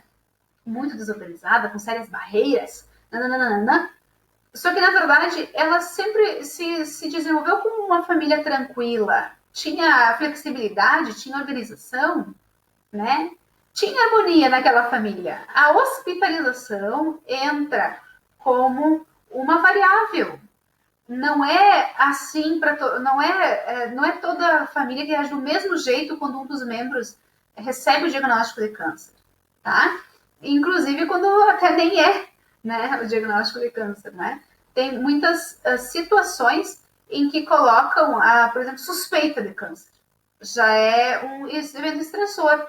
Speaker 1: muito desorganizada, com sérias barreiras, nananana. Só que, na verdade, ela sempre se desenvolveu como uma família tranquila. Tinha flexibilidade, tinha organização, né? Tinha harmonia naquela família. A hospitalização entra como uma variável. Não é assim para não é toda família que age do mesmo jeito quando um dos membros recebe o diagnóstico de câncer, tá? Inclusive quando até nem é, né, o diagnóstico de câncer, né? Tem muitas situações em que colocam, por exemplo, suspeita de câncer. Já é um evento estressor,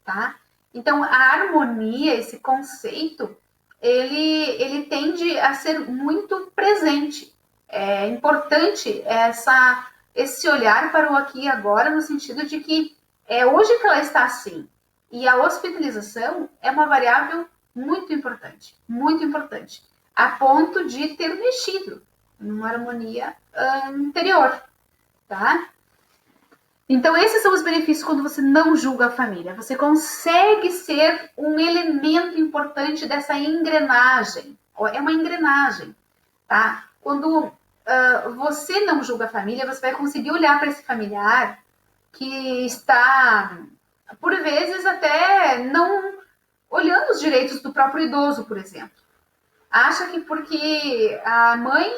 Speaker 1: tá? Então, a harmonia, esse conceito, ele tende a ser muito presente. É importante essa esse olhar para o aqui e agora, no sentido de que é hoje que ela está assim. E a hospitalização é uma variável muito importante, a ponto de ter mexido numa harmonia interior, tá? Então, esses são os benefícios quando você não julga a família. Você consegue ser um elemento importante dessa engrenagem. É uma engrenagem, tá? Quando você não julga a família, você vai conseguir olhar para esse familiar que está, por vezes, até não olhando os direitos do próprio idoso, por exemplo. Acha que porque a mãe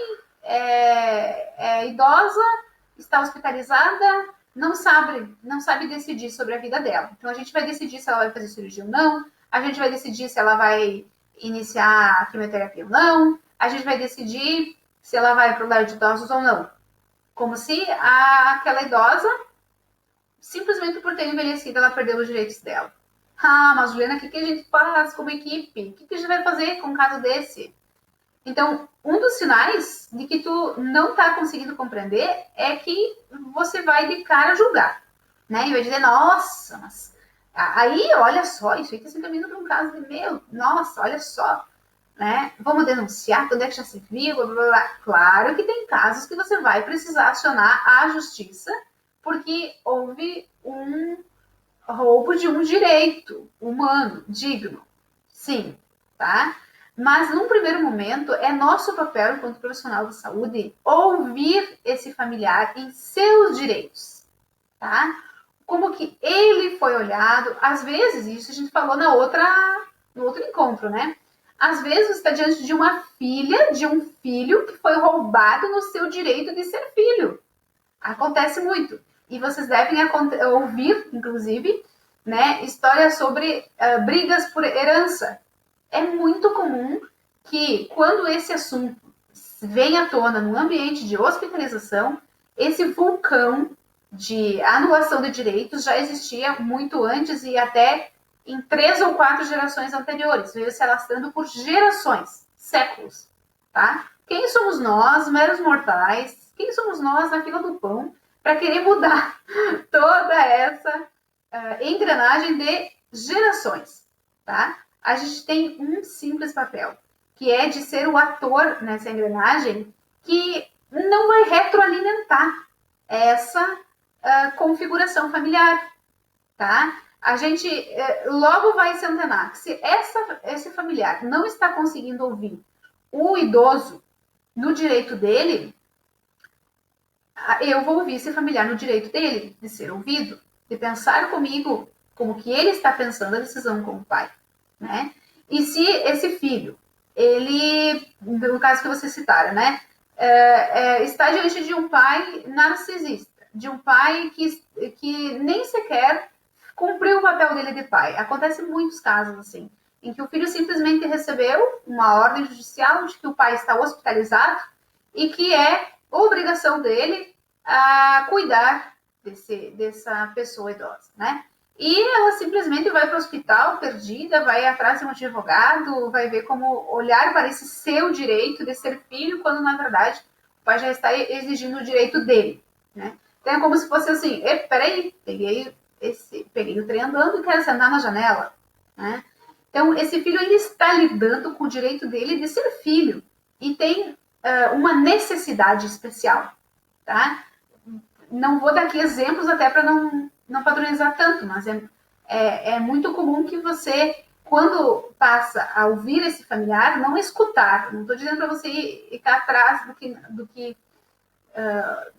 Speaker 1: é idosa, está hospitalizada, não sabe decidir sobre a vida dela. Então a gente vai decidir se ela vai fazer cirurgia ou não, a gente vai decidir se ela vai iniciar a quimioterapia ou não, a gente vai decidir se ela vai para o lar de idosos ou não. Como se aquela idosa, simplesmente por ter envelhecido, ela perdeu os direitos dela. Ah, mas Juliana, o que a gente faz como equipe? O que a gente vai fazer com um caso desse? Então, um dos sinais de que tu não está conseguindo compreender é que você vai de cara julgar, né? E vai dizer, nossa, mas aí, olha só, isso aí está se encaminhando para um caso de meu, nossa, olha só, né? Vamos denunciar, quando é que já se viu, blá, blá, blá. Claro que tem casos que você vai precisar acionar a justiça, porque houve um roubo de um direito humano, digno. Sim, tá? Mas, num primeiro momento, é nosso papel, enquanto profissional de saúde, ouvir esse familiar em seus direitos, tá? Como que ele foi olhado. Às vezes, isso a gente falou no outro encontro, né? Às vezes, você está diante de uma filha, de um filho que foi roubado no seu direito de ser filho. Acontece muito. E vocês devem ouvir, inclusive, né, histórias sobre brigas por herança. É muito comum que, quando esse assunto vem à tona no ambiente de hospitalização, esse vulcão de anulação de direitos já existia muito antes e até em 3 ou 4 gerações anteriores. Veio se alastrando por gerações, séculos. Tá? Quem somos nós, meros mortais? Quem somos nós na fila do pão para querer mudar toda essa engrenagem de gerações? Tá? A gente tem um simples papel, que é de ser o ator nessa engrenagem que não vai retroalimentar essa configuração familiar, tá? A gente logo vai se antenar que se esse familiar não está conseguindo ouvir o idoso no direito dele, eu vou ouvir esse familiar no direito dele, de ser ouvido, de pensar comigo como que ele está pensando a decisão como pai, né? E se esse filho, ele, no caso que vocês citaram, né, está diante de um pai narcisista, de um pai que nem sequer cumpriu o papel dele de pai. Acontece muitos casos assim, em que o filho simplesmente recebeu uma ordem judicial de que o pai está hospitalizado e que é obrigação dele a cuidar dessa pessoa idosa, né? E ela simplesmente vai para o hospital perdida, vai atrás de um advogado, vai ver como olhar para esse seu direito de ser filho, quando na verdade o pai já está exigindo o direito dele, né? Então é como se fosse assim, peraí, peguei o trem andando e quero sentar na janela, né? Então esse filho ainda está lidando com o direito dele de ser filho e tem uma necessidade especial, tá? Não vou dar aqui exemplos até para não padronizar tanto, mas é muito comum que você, quando passa a ouvir esse familiar, não escutar. Não estou dizendo para você ficar atrás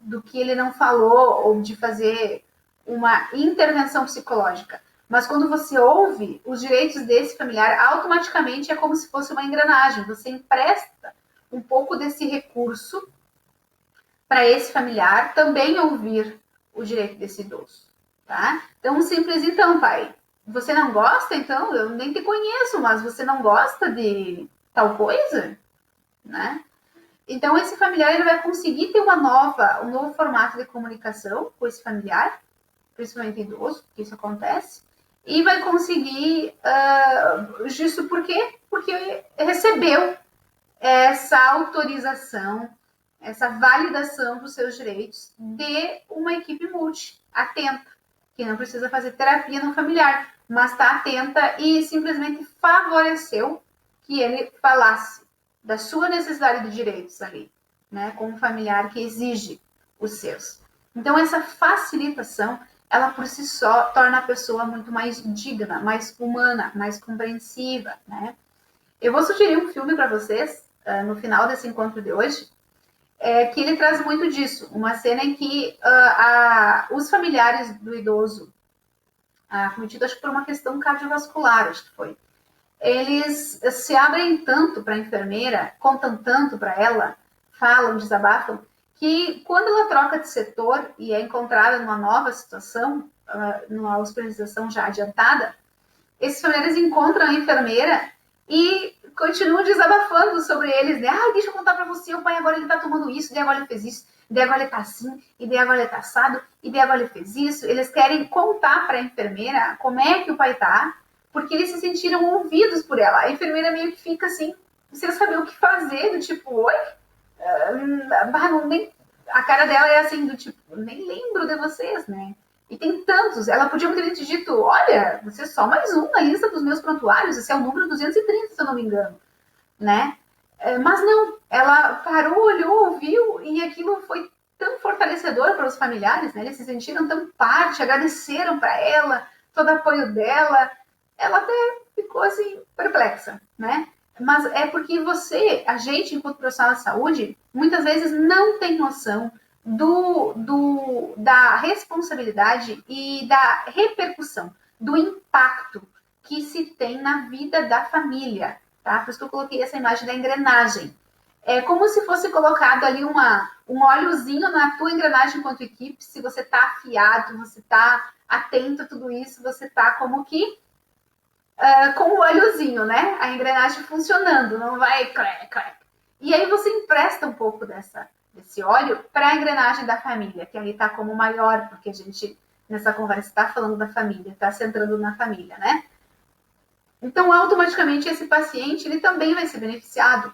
Speaker 1: do que ele não falou ou de fazer uma intervenção psicológica. Mas quando você ouve os direitos desse familiar, automaticamente é como se fosse uma engrenagem. Você empresta um pouco desse recurso para esse familiar também ouvir o direito desse idoso, tá? Então, simples, então, pai, você não gosta, então, eu nem te conheço, mas você não gosta de tal coisa, né? Então, esse familiar ele vai conseguir ter um novo formato de comunicação com esse familiar, principalmente idoso, que isso acontece, e vai conseguir, justo por quê? Porque recebeu essa autorização essa validação dos seus direitos de uma equipe multi, atenta, que não precisa fazer terapia no familiar, mas está atenta e simplesmente favoreceu que ele falasse da sua necessidade de direitos ali, né, com um familiar que exige os seus. Então, essa facilitação, ela por si só torna a pessoa muito mais digna, mais humana, mais compreensiva, né? Eu vou sugerir um filme para vocês, no final desse encontro de hoje, que ele traz muito disso. Uma cena em que os familiares do idoso, cometido acho que por uma questão cardiovascular, acho que foi, eles se abrem tanto para a enfermeira, contam tanto para ela, falam, desabafam, que quando ela troca de setor e é encontrada numa nova situação, numa hospitalização já adiantada, esses familiares encontram a enfermeira e continuam desabafando sobre eles, né? Deixa eu contar para você, o pai agora ele tá tomando isso, daí agora ele fez isso, daí agora ele tá assim, e daí agora ele tá assado, e daí agora ele fez isso. Eles querem contar para a enfermeira como é que o pai tá, porque eles se sentiram ouvidos por ela. A enfermeira meio que fica assim, sem saber o que fazer, do tipo, oi? Nem... A cara dela é assim, do tipo, nem lembro de vocês, né? E tem tantos. Ela podia ter dito, olha, você é só mais um na lista dos meus prontuários, esse é o número 230, se eu não me engano, né? Mas não, ela parou, olhou, ouviu, e aquilo foi tão fortalecedor para os familiares, né? Eles se sentiram tão parte, agradeceram para ela, todo o apoio dela. Ela até ficou assim, perplexa, né? Mas é porque a gente, enquanto profissional de saúde, muitas vezes não tem noção da responsabilidade e da repercussão, do impacto que se tem na vida da família, tá? Por isso que eu coloquei essa imagem da engrenagem. É como se fosse colocado ali um óleozinho na tua engrenagem enquanto equipe. Se você está afiado, você está atento a tudo isso, você está como que com o óleozinho, né? A engrenagem funcionando, não vai crack, crack. E aí você empresta um pouco desse óleo para a engrenagem da família, que ali está como maior, porque a gente, nessa conversa, está falando da família, está centrando na família, né? Então, automaticamente, esse paciente, ele também vai ser beneficiado.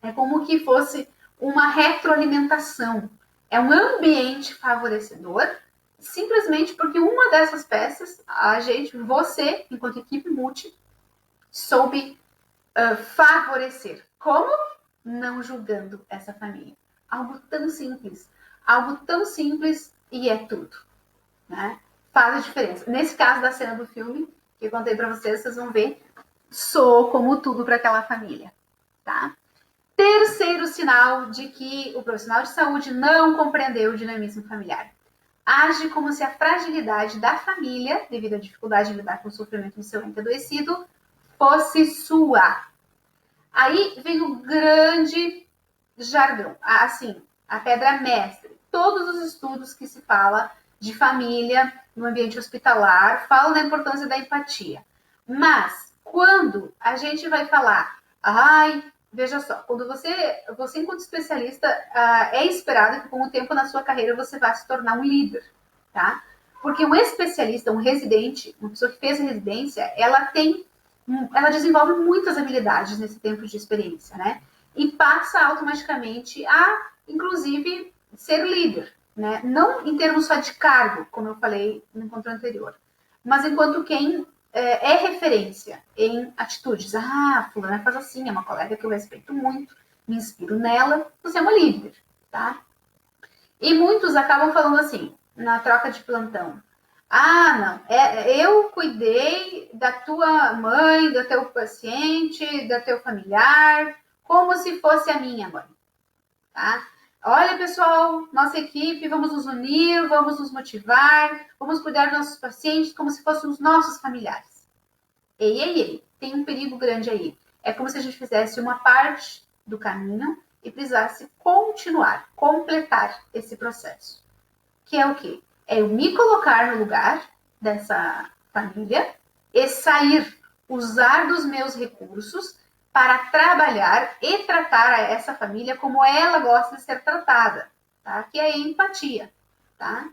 Speaker 1: É como que fosse uma retroalimentação. É um ambiente favorecedor, simplesmente porque uma dessas peças, você, enquanto equipe multi, soube favorecer. Como? Não julgando essa família. Algo tão simples. Algo tão simples e é tudo. Né? Faz a diferença. Nesse caso da cena do filme, que eu contei para vocês, vocês vão ver, sou como tudo para aquela família. Tá? Terceiro sinal de que o profissional de saúde não compreendeu o dinamismo familiar. Age como se a fragilidade da família, devido à dificuldade de lidar com o sofrimento do seu ente adoecido, fosse sua. Aí vem o grande jargão, assim, a pedra mestre. Todos os estudos que se fala de família no ambiente hospitalar falam da importância da empatia. Mas, quando a gente vai falar, veja só, quando você enquanto especialista, é esperado que com o tempo na sua carreira você vá se tornar um líder, tá? Porque um especialista, um residente, uma pessoa que fez residência, ela desenvolve muitas habilidades nesse tempo de experiência, né? E passa automaticamente a, inclusive, ser líder, né? Não em termos só de cargo, como eu falei no encontro anterior, mas enquanto quem é referência em atitudes. Fulana faz assim, é uma colega que eu respeito muito, me inspiro nela, você é uma líder, tá? E muitos acabam falando assim, na troca de plantão, não, eu cuidei da tua mãe, do teu paciente, do teu familiar, como se fosse a minha mãe, tá? Olha, pessoal, nossa equipe, vamos nos unir, vamos nos motivar, vamos cuidar dos nossos pacientes como se fossem os nossos familiares. Ei, tem um perigo grande aí. É como se a gente fizesse uma parte do caminho e precisasse continuar, completar esse processo. Que é o quê? É eu me colocar no lugar dessa família e sair, usar dos meus recursos para trabalhar e tratar essa família como ela gosta de ser tratada, tá? Que é a empatia, tá?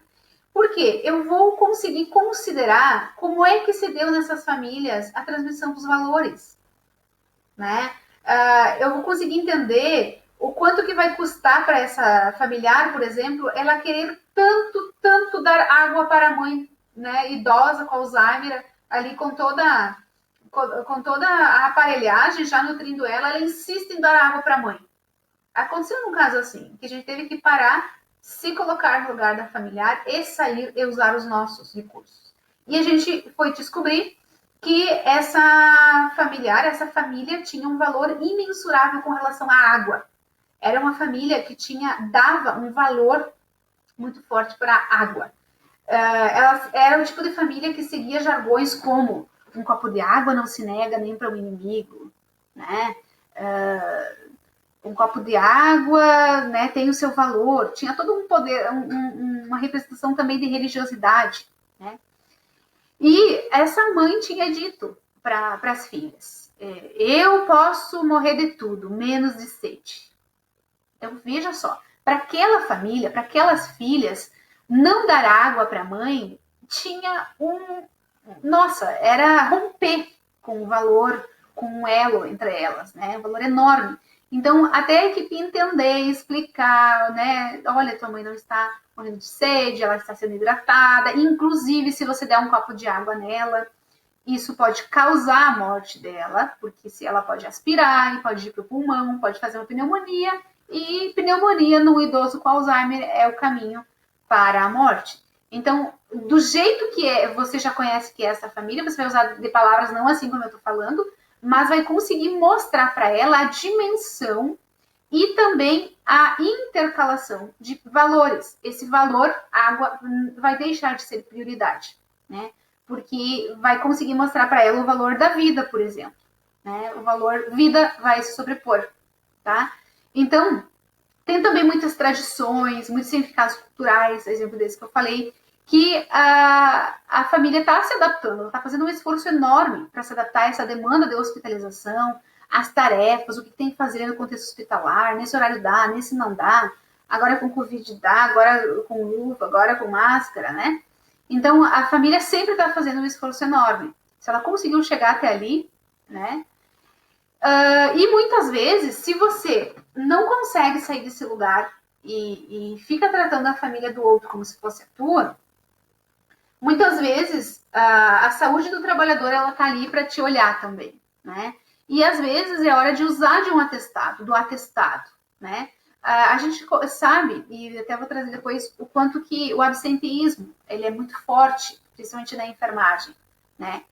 Speaker 1: Porque eu vou conseguir considerar como é que se deu nessas famílias a transmissão dos valores, né? Eu vou conseguir entender o quanto que vai custar para essa familiar, por exemplo, ela querer tanto dar água para a mãe, né, idosa, com Alzheimer, ali com toda a aparelhagem já nutrindo ela insiste em dar água para a mãe. Aconteceu um caso assim, que a gente teve que parar, se colocar no lugar da familiar e sair e usar os nossos recursos. E a gente foi descobrir que essa família tinha um valor imensurável com relação à água. Era uma família que dava um valor muito forte para a água. Ela era o tipo de família que seguia jargões como um copo de água não se nega nem para um inimigo, né? Um copo de água, né, tem o seu valor. Tinha todo um poder, uma representação também de religiosidade, né? E essa mãe tinha dito para as filhas: eu posso morrer de tudo, menos de sede. Então, veja só, para aquela família, para aquelas filhas, não dar água para a mãe tinha era romper com o valor, com um elo entre elas, né? Um valor enorme. Então, até a equipe entender, explicar, né? Olha, tua mãe não está morrendo de sede, ela está sendo hidratada. Inclusive, se você der um copo de água nela, isso pode causar a morte dela, porque se ela pode aspirar, e pode ir para o pulmão, pode fazer uma pneumonia, e pneumonia no idoso com Alzheimer é o caminho para a morte. Então, do jeito que você já conhece que é essa família, você vai usar de palavras não assim como eu estou falando, mas vai conseguir mostrar para ela a dimensão e também a intercalação de valores. Esse valor, água, vai deixar de ser prioridade, né? Porque vai conseguir mostrar para ela o valor da vida, por exemplo, né? O valor vida vai se sobrepor, tá? Então, tem também muitas tradições, muitos significados culturais, exemplo desse que eu falei, que a família está se adaptando, está fazendo um esforço enorme para se adaptar a essa demanda de hospitalização, as tarefas, o que tem que fazer no contexto hospitalar, nesse horário dá, nesse não dá, agora com Covid dá, agora com luva, agora com máscara, né? Então, a família sempre está fazendo um esforço enorme. Se ela conseguiu chegar até ali, né? E muitas vezes, se você não consegue sair desse lugar e fica tratando a família do outro como se fosse a tua, muitas vezes a saúde do trabalhador ela tá ali para te olhar também, né? E às vezes é hora de usar de um atestado, do atestado, né? A gente sabe, e até vou trazer depois, o quanto que o absenteísmo ele é muito forte, principalmente na enfermagem, né?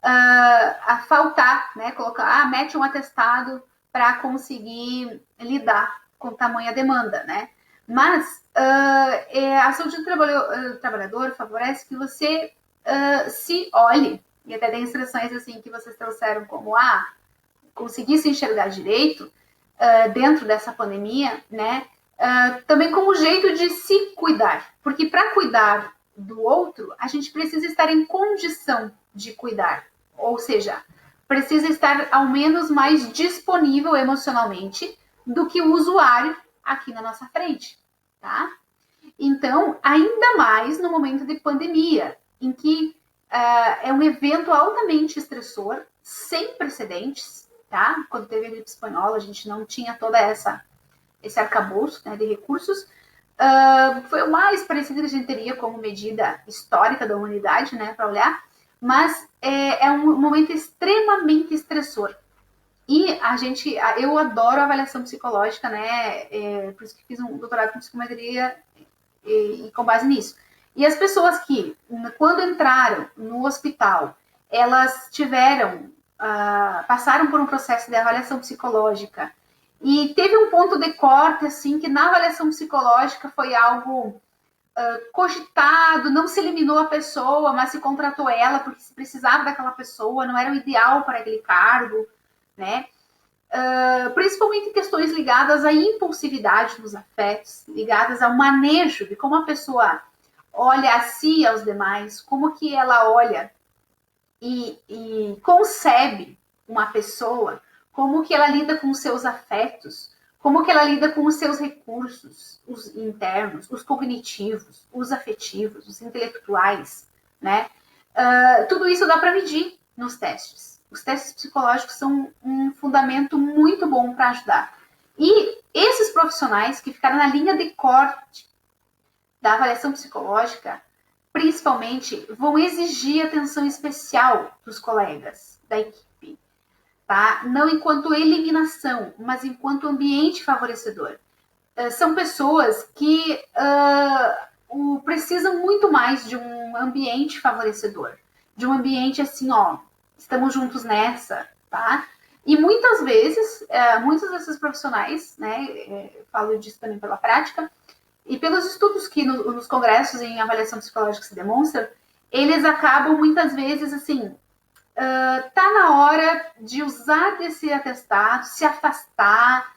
Speaker 1: A faltar, né? Colocar, mete um atestado para conseguir lidar com tamanha demanda, né? Mas a saúde do trabalhador favorece que você se olhe, e até tem instruções assim que vocês trouxeram como conseguir se enxergar direito dentro dessa pandemia, né? Também como jeito de se cuidar, porque para cuidar do outro, a gente precisa estar em condição de cuidar, ou seja, precisa estar ao menos mais disponível emocionalmente do que o usuário aqui na nossa frente, tá? Então, ainda mais no momento de pandemia, em que é um evento altamente estressor, sem precedentes, tá? Quando teve a gripe espanhola, a gente não tinha toda esse arcabouço, né, de recursos. Foi o mais parecido que a gente teria como medida histórica da humanidade, né, para olhar, mas é um momento extremamente estressor. E eu adoro a avaliação psicológica, né, por isso que fiz um doutorado em psicometria e com base nisso. E as pessoas que, quando entraram no hospital, elas passaram por um processo de avaliação psicológica e teve um ponto de corte, assim, que na avaliação psicológica foi algo cogitado, não se eliminou a pessoa, mas se contratou ela porque se precisava daquela pessoa, não era o ideal para aquele cargo, né? Principalmente questões ligadas à impulsividade nos afetos, ligadas ao manejo de como a pessoa olha a si e aos demais, como que ela olha e concebe uma pessoa, como que ela lida com os seus afetos, como que ela lida com os seus recursos, os internos, os cognitivos, os afetivos, os intelectuais, né? Tudo isso dá para medir nos testes. Os testes psicológicos são um fundamento muito bom para ajudar. E esses profissionais que ficaram na linha de corte da avaliação psicológica, principalmente, vão exigir atenção especial dos colegas da equipe, tá? Não enquanto eliminação, mas enquanto ambiente favorecedor. São pessoas que precisam muito mais de um ambiente favorecedor, de um ambiente assim, ó, estamos juntos nessa, tá? E muitas vezes, muitos desses profissionais, né, falo disso também pela prática, e pelos estudos que nos congressos em avaliação psicológica se demonstram, eles acabam muitas vezes assim, tá na hora de usar desse atestado, se afastar,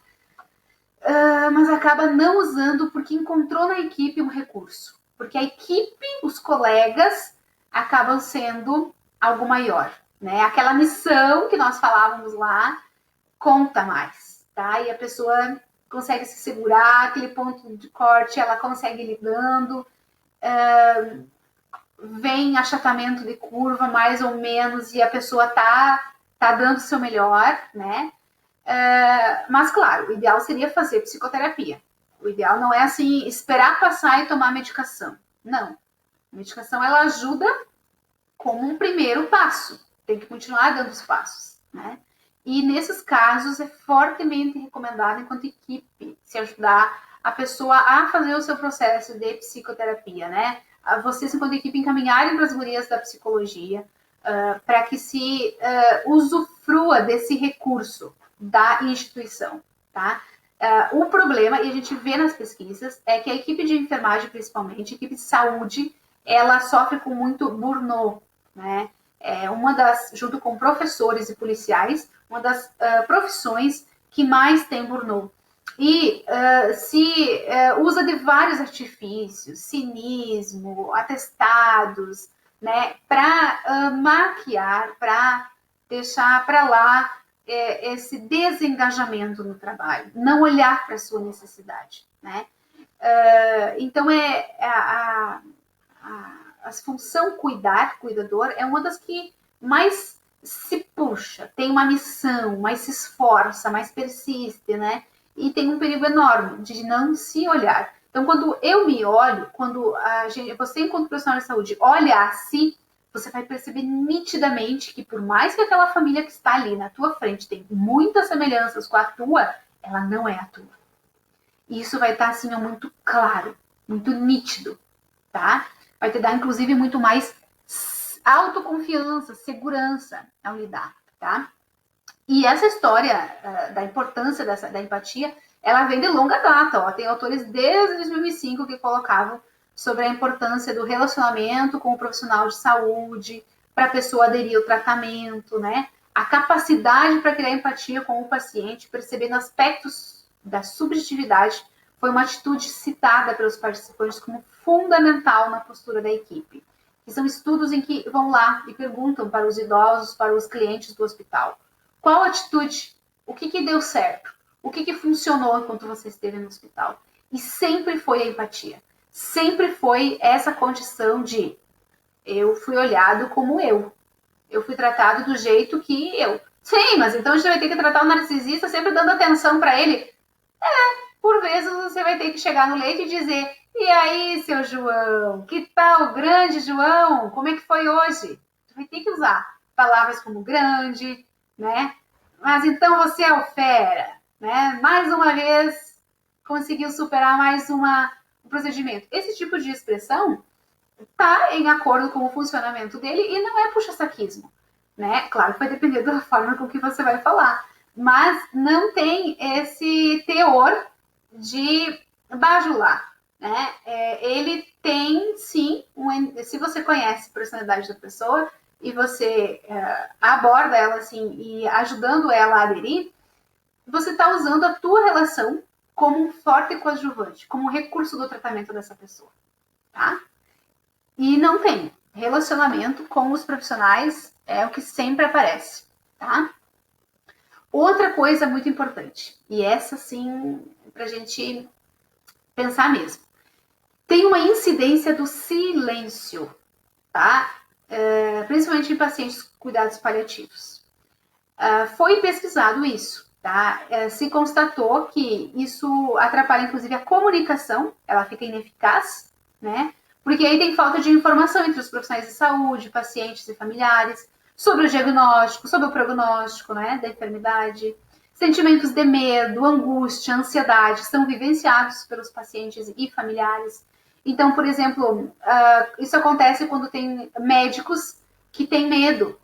Speaker 1: mas acaba não usando porque encontrou na equipe um recurso. Porque a equipe, os colegas, acabam sendo algo maior, né? Aquela missão que nós falávamos lá conta mais, tá? E a pessoa consegue se segurar, aquele ponto de corte, ela consegue ir lidando, vem achatamento de curva, mais ou menos, e a pessoa tá dando o seu melhor, né? Mas, claro, o ideal seria fazer psicoterapia. O ideal não é, assim, esperar passar e tomar medicação. Não. A medicação, ela ajuda como um primeiro passo. Tem que continuar dando os passos, né? E, nesses casos, é fortemente recomendado, enquanto equipe, se ajudar a pessoa a fazer o seu processo de psicoterapia, né? Vocês, enquanto equipe, encaminharem para as gurias da psicologia, para que se usufrua desse recurso da instituição, tá? O problema, e a gente vê nas pesquisas, é que a equipe de enfermagem, principalmente, a equipe de saúde, ela sofre com muito burnout, né? Uma das, junto com professores e policiais, uma das profissões que mais tem burnout. E se usa de vários artifícios, cinismo, atestados, né, para maquiar, para deixar para lá esse desengajamento no trabalho, não olhar para a sua necessidade, né? Então, a função cuidador, é uma das que mais se puxa, tem uma missão, mais se esforça, mais persiste, né? E tem um perigo enorme de não se olhar. Então, quando eu me olho, quando você, enquanto profissional de saúde, olha a si, você vai perceber nitidamente que, por mais que aquela família que está ali na tua frente tem muitas semelhanças com a tua, ela não é a tua. E isso vai estar, assim, muito claro, muito nítido, tá? Vai te dar, inclusive, muito mais autoconfiança, segurança ao lidar, tá? E essa história da importância da empatia, ela vem de longa data, ó. Tem autores desde 2005 que colocavam sobre a importância do relacionamento com o profissional de saúde, para a pessoa aderir ao tratamento, né? A capacidade para criar empatia com o paciente, percebendo aspectos da subjetividade, foi uma atitude citada pelos participantes como fundamental na postura da equipe. Que são estudos em que vão lá e perguntam para os idosos, para os clientes do hospital: qual atitude? O que deu certo? O que funcionou enquanto você esteve no hospital? E sempre foi a empatia. Sempre foi essa condição de eu fui olhado como eu. Eu fui tratado do jeito que eu. Sim, mas então a gente vai ter que tratar o narcisista sempre dando atenção para ele. Por vezes você vai ter que chegar no leite e dizer: e aí, seu João? Que tal, grande João? Como é que foi hoje? Você vai ter que usar palavras como grande, né? Mas então você é o fera, né? Mais uma vez conseguiu superar mais um procedimento. Esse tipo de expressão está em acordo com o funcionamento dele e não é puxa-saquismo, né? Claro que vai depender da forma com que você vai falar, mas não tem esse teor de bajular, né? Ele tem, sim, se você conhece a personalidade da pessoa e você aborda ela assim e ajudando ela a aderir, você está usando a tua relação como um forte coadjuvante, como um recurso do tratamento dessa pessoa, tá? E não tem relacionamento com os profissionais, é o que sempre aparece, tá? Outra coisa muito importante, e essa sim, pra gente pensar mesmo. Tem uma incidência do silêncio, tá? Principalmente em pacientes com cuidados paliativos. Foi pesquisado isso, tá? Se constatou que isso atrapalha, inclusive, a comunicação, ela fica ineficaz, né? Porque aí tem falta de informação entre os profissionais de saúde, pacientes e familiares, sobre o diagnóstico, sobre o prognóstico, né, da enfermidade. Sentimentos de medo, angústia, ansiedade são vivenciados pelos pacientes e familiares. Então, por exemplo, isso acontece quando tem médicos que têm medo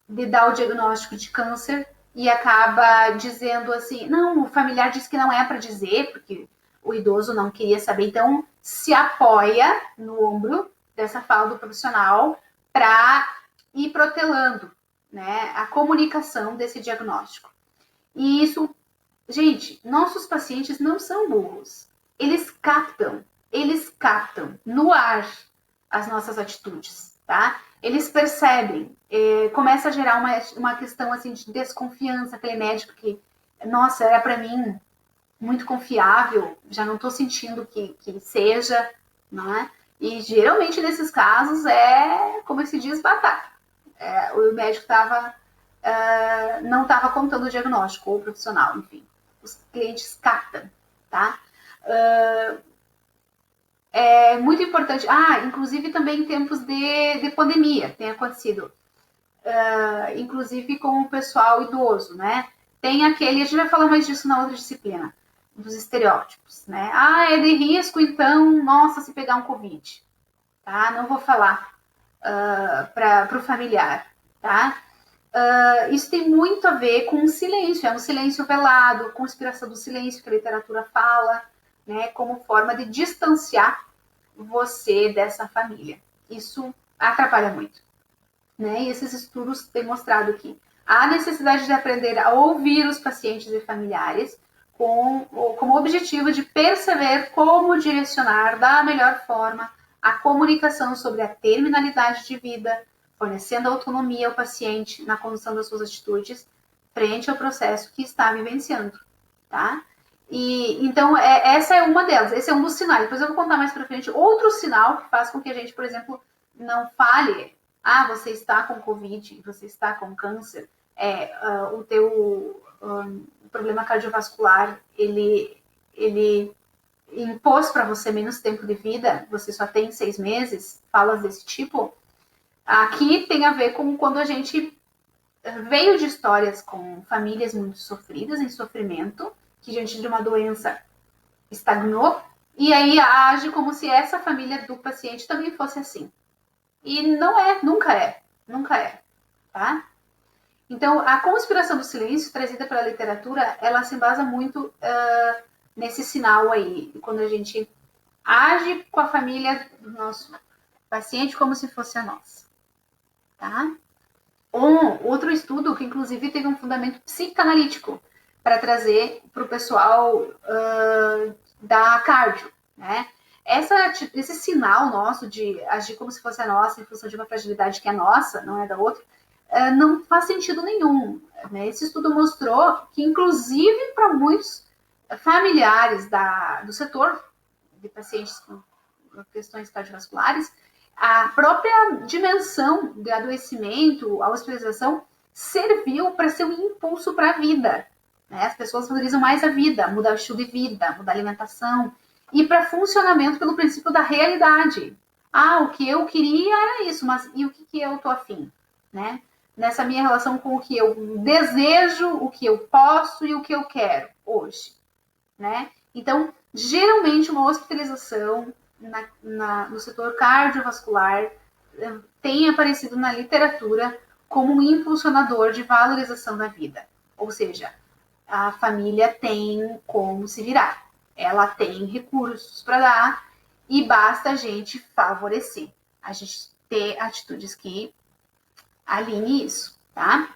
Speaker 1: de dar o diagnóstico de câncer e acaba dizendo assim, não, o familiar disse que não é para dizer, porque o idoso não queria saber, então se apoia no ombro dessa fala do profissional para ir protelando, né, a comunicação desse diagnóstico. E isso, gente, nossos pacientes não são burros. Eles captam no ar as nossas atitudes, tá? Eles percebem, começa a gerar uma questão assim de desconfiança, aquele médico que, nossa, era para mim muito confiável, já não estou sentindo que seja, né? E geralmente nesses casos como se diz, batata. O médico não estava contando o diagnóstico, ou o profissional, enfim. Os clientes captam, tá? É muito importante. Inclusive também em tempos de pandemia tem acontecido. Inclusive com o pessoal idoso, né? Tem aquele, a gente vai falar mais disso na outra disciplina, dos estereótipos, né? É de risco, então, nossa, se pegar um Covid, tá? Não vou falar para o familiar, tá? Isso tem muito a ver com o silêncio, é um silêncio velado, conspiração do silêncio que a literatura fala, né? Como forma de distanciar você dessa família. Isso atrapalha muito. Né? E esses estudos têm mostrado que há necessidade de aprender a ouvir os pacientes e familiares como objetivo de perceber como direcionar da melhor forma a comunicação sobre a terminalidade de vida, fornecendo autonomia ao paciente na condução das suas atitudes frente ao processo que está vivenciando, tá? E então essa é uma delas, esse é um dos sinais. Depois eu vou contar mais para frente outro sinal que faz com que a gente, por exemplo, não fale você está com Covid, você está com câncer, o teu problema cardiovascular, ele impôs para você menos tempo de vida, você só tem 6 meses, falas desse tipo. Aqui tem a ver com quando a gente veio de histórias com famílias muito sofridas, em sofrimento, que diante de uma doença estagnou, e aí age como se essa família do paciente também fosse assim. E não nunca é, tá? Então, a conspiração do silêncio, trazida pela literatura, ela se embasa muito nesse sinal aí, quando a gente age com a família do nosso paciente como se fosse a nossa, tá? Outro estudo que, inclusive, teve um fundamento psicanalítico para trazer para o pessoal da cardio, né? Esse sinal nosso de agir como se fosse a nossa, em função de uma fragilidade que é nossa, não é da outra, não faz sentido nenhum. Né? Esse estudo mostrou que, inclusive, para muitos familiares do setor de pacientes com questões cardiovasculares, a própria dimensão de adoecimento, a hospitalização, serviu para ser um impulso para a vida. Né? As pessoas valorizam mais a vida, mudar o estilo de vida, mudar a alimentação, e para funcionamento pelo princípio da realidade. O que eu queria era isso, mas e o que eu tô afim, né? Nessa minha relação com o que eu desejo, o que eu posso e o que eu quero hoje, né? Então, geralmente uma hospitalização no setor cardiovascular tem aparecido na literatura como um impulsionador de valorização da vida. Ou seja, a família tem como se virar. Ela tem recursos para dar e basta a gente favorecer, a gente ter atitudes que alinhem isso, tá?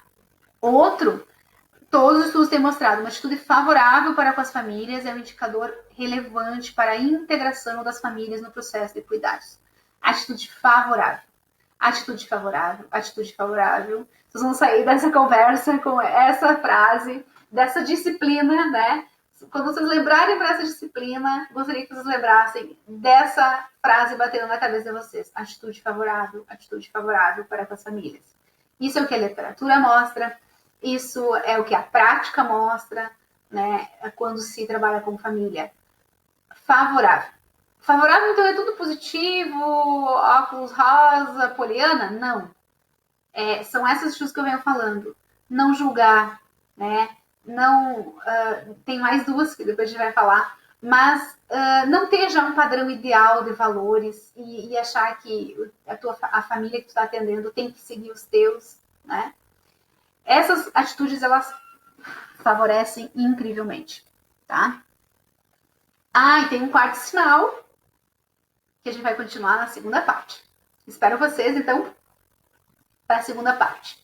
Speaker 1: Outro, todos os estudos têm mostrado uma atitude favorável para com as famílias é um indicador relevante para a integração das famílias no processo de cuidados. Atitude favorável. Atitude favorável, atitude favorável. Vocês vão sair dessa conversa com essa frase, dessa disciplina, né? Quando vocês lembrarem para essa disciplina, gostaria que vocês lembrassem dessa frase batendo na cabeça de vocês. Atitude favorável para com as famílias. Isso é o que a literatura mostra. Isso é o que a prática mostra, né? Quando se trabalha com família. Favorável. Favorável, então, é tudo positivo, óculos rosa, poliana? Não. São essas atitudes que eu venho falando. Não julgar, né? Não, tem mais duas que depois a gente vai falar, mas não ter já um padrão ideal de valores e achar que a família que tu está atendendo tem que seguir os teus, né? Essas atitudes, elas favorecem incrivelmente, tá? E tem um quarto sinal que a gente vai continuar na segunda parte. Espero vocês, então, para a segunda parte.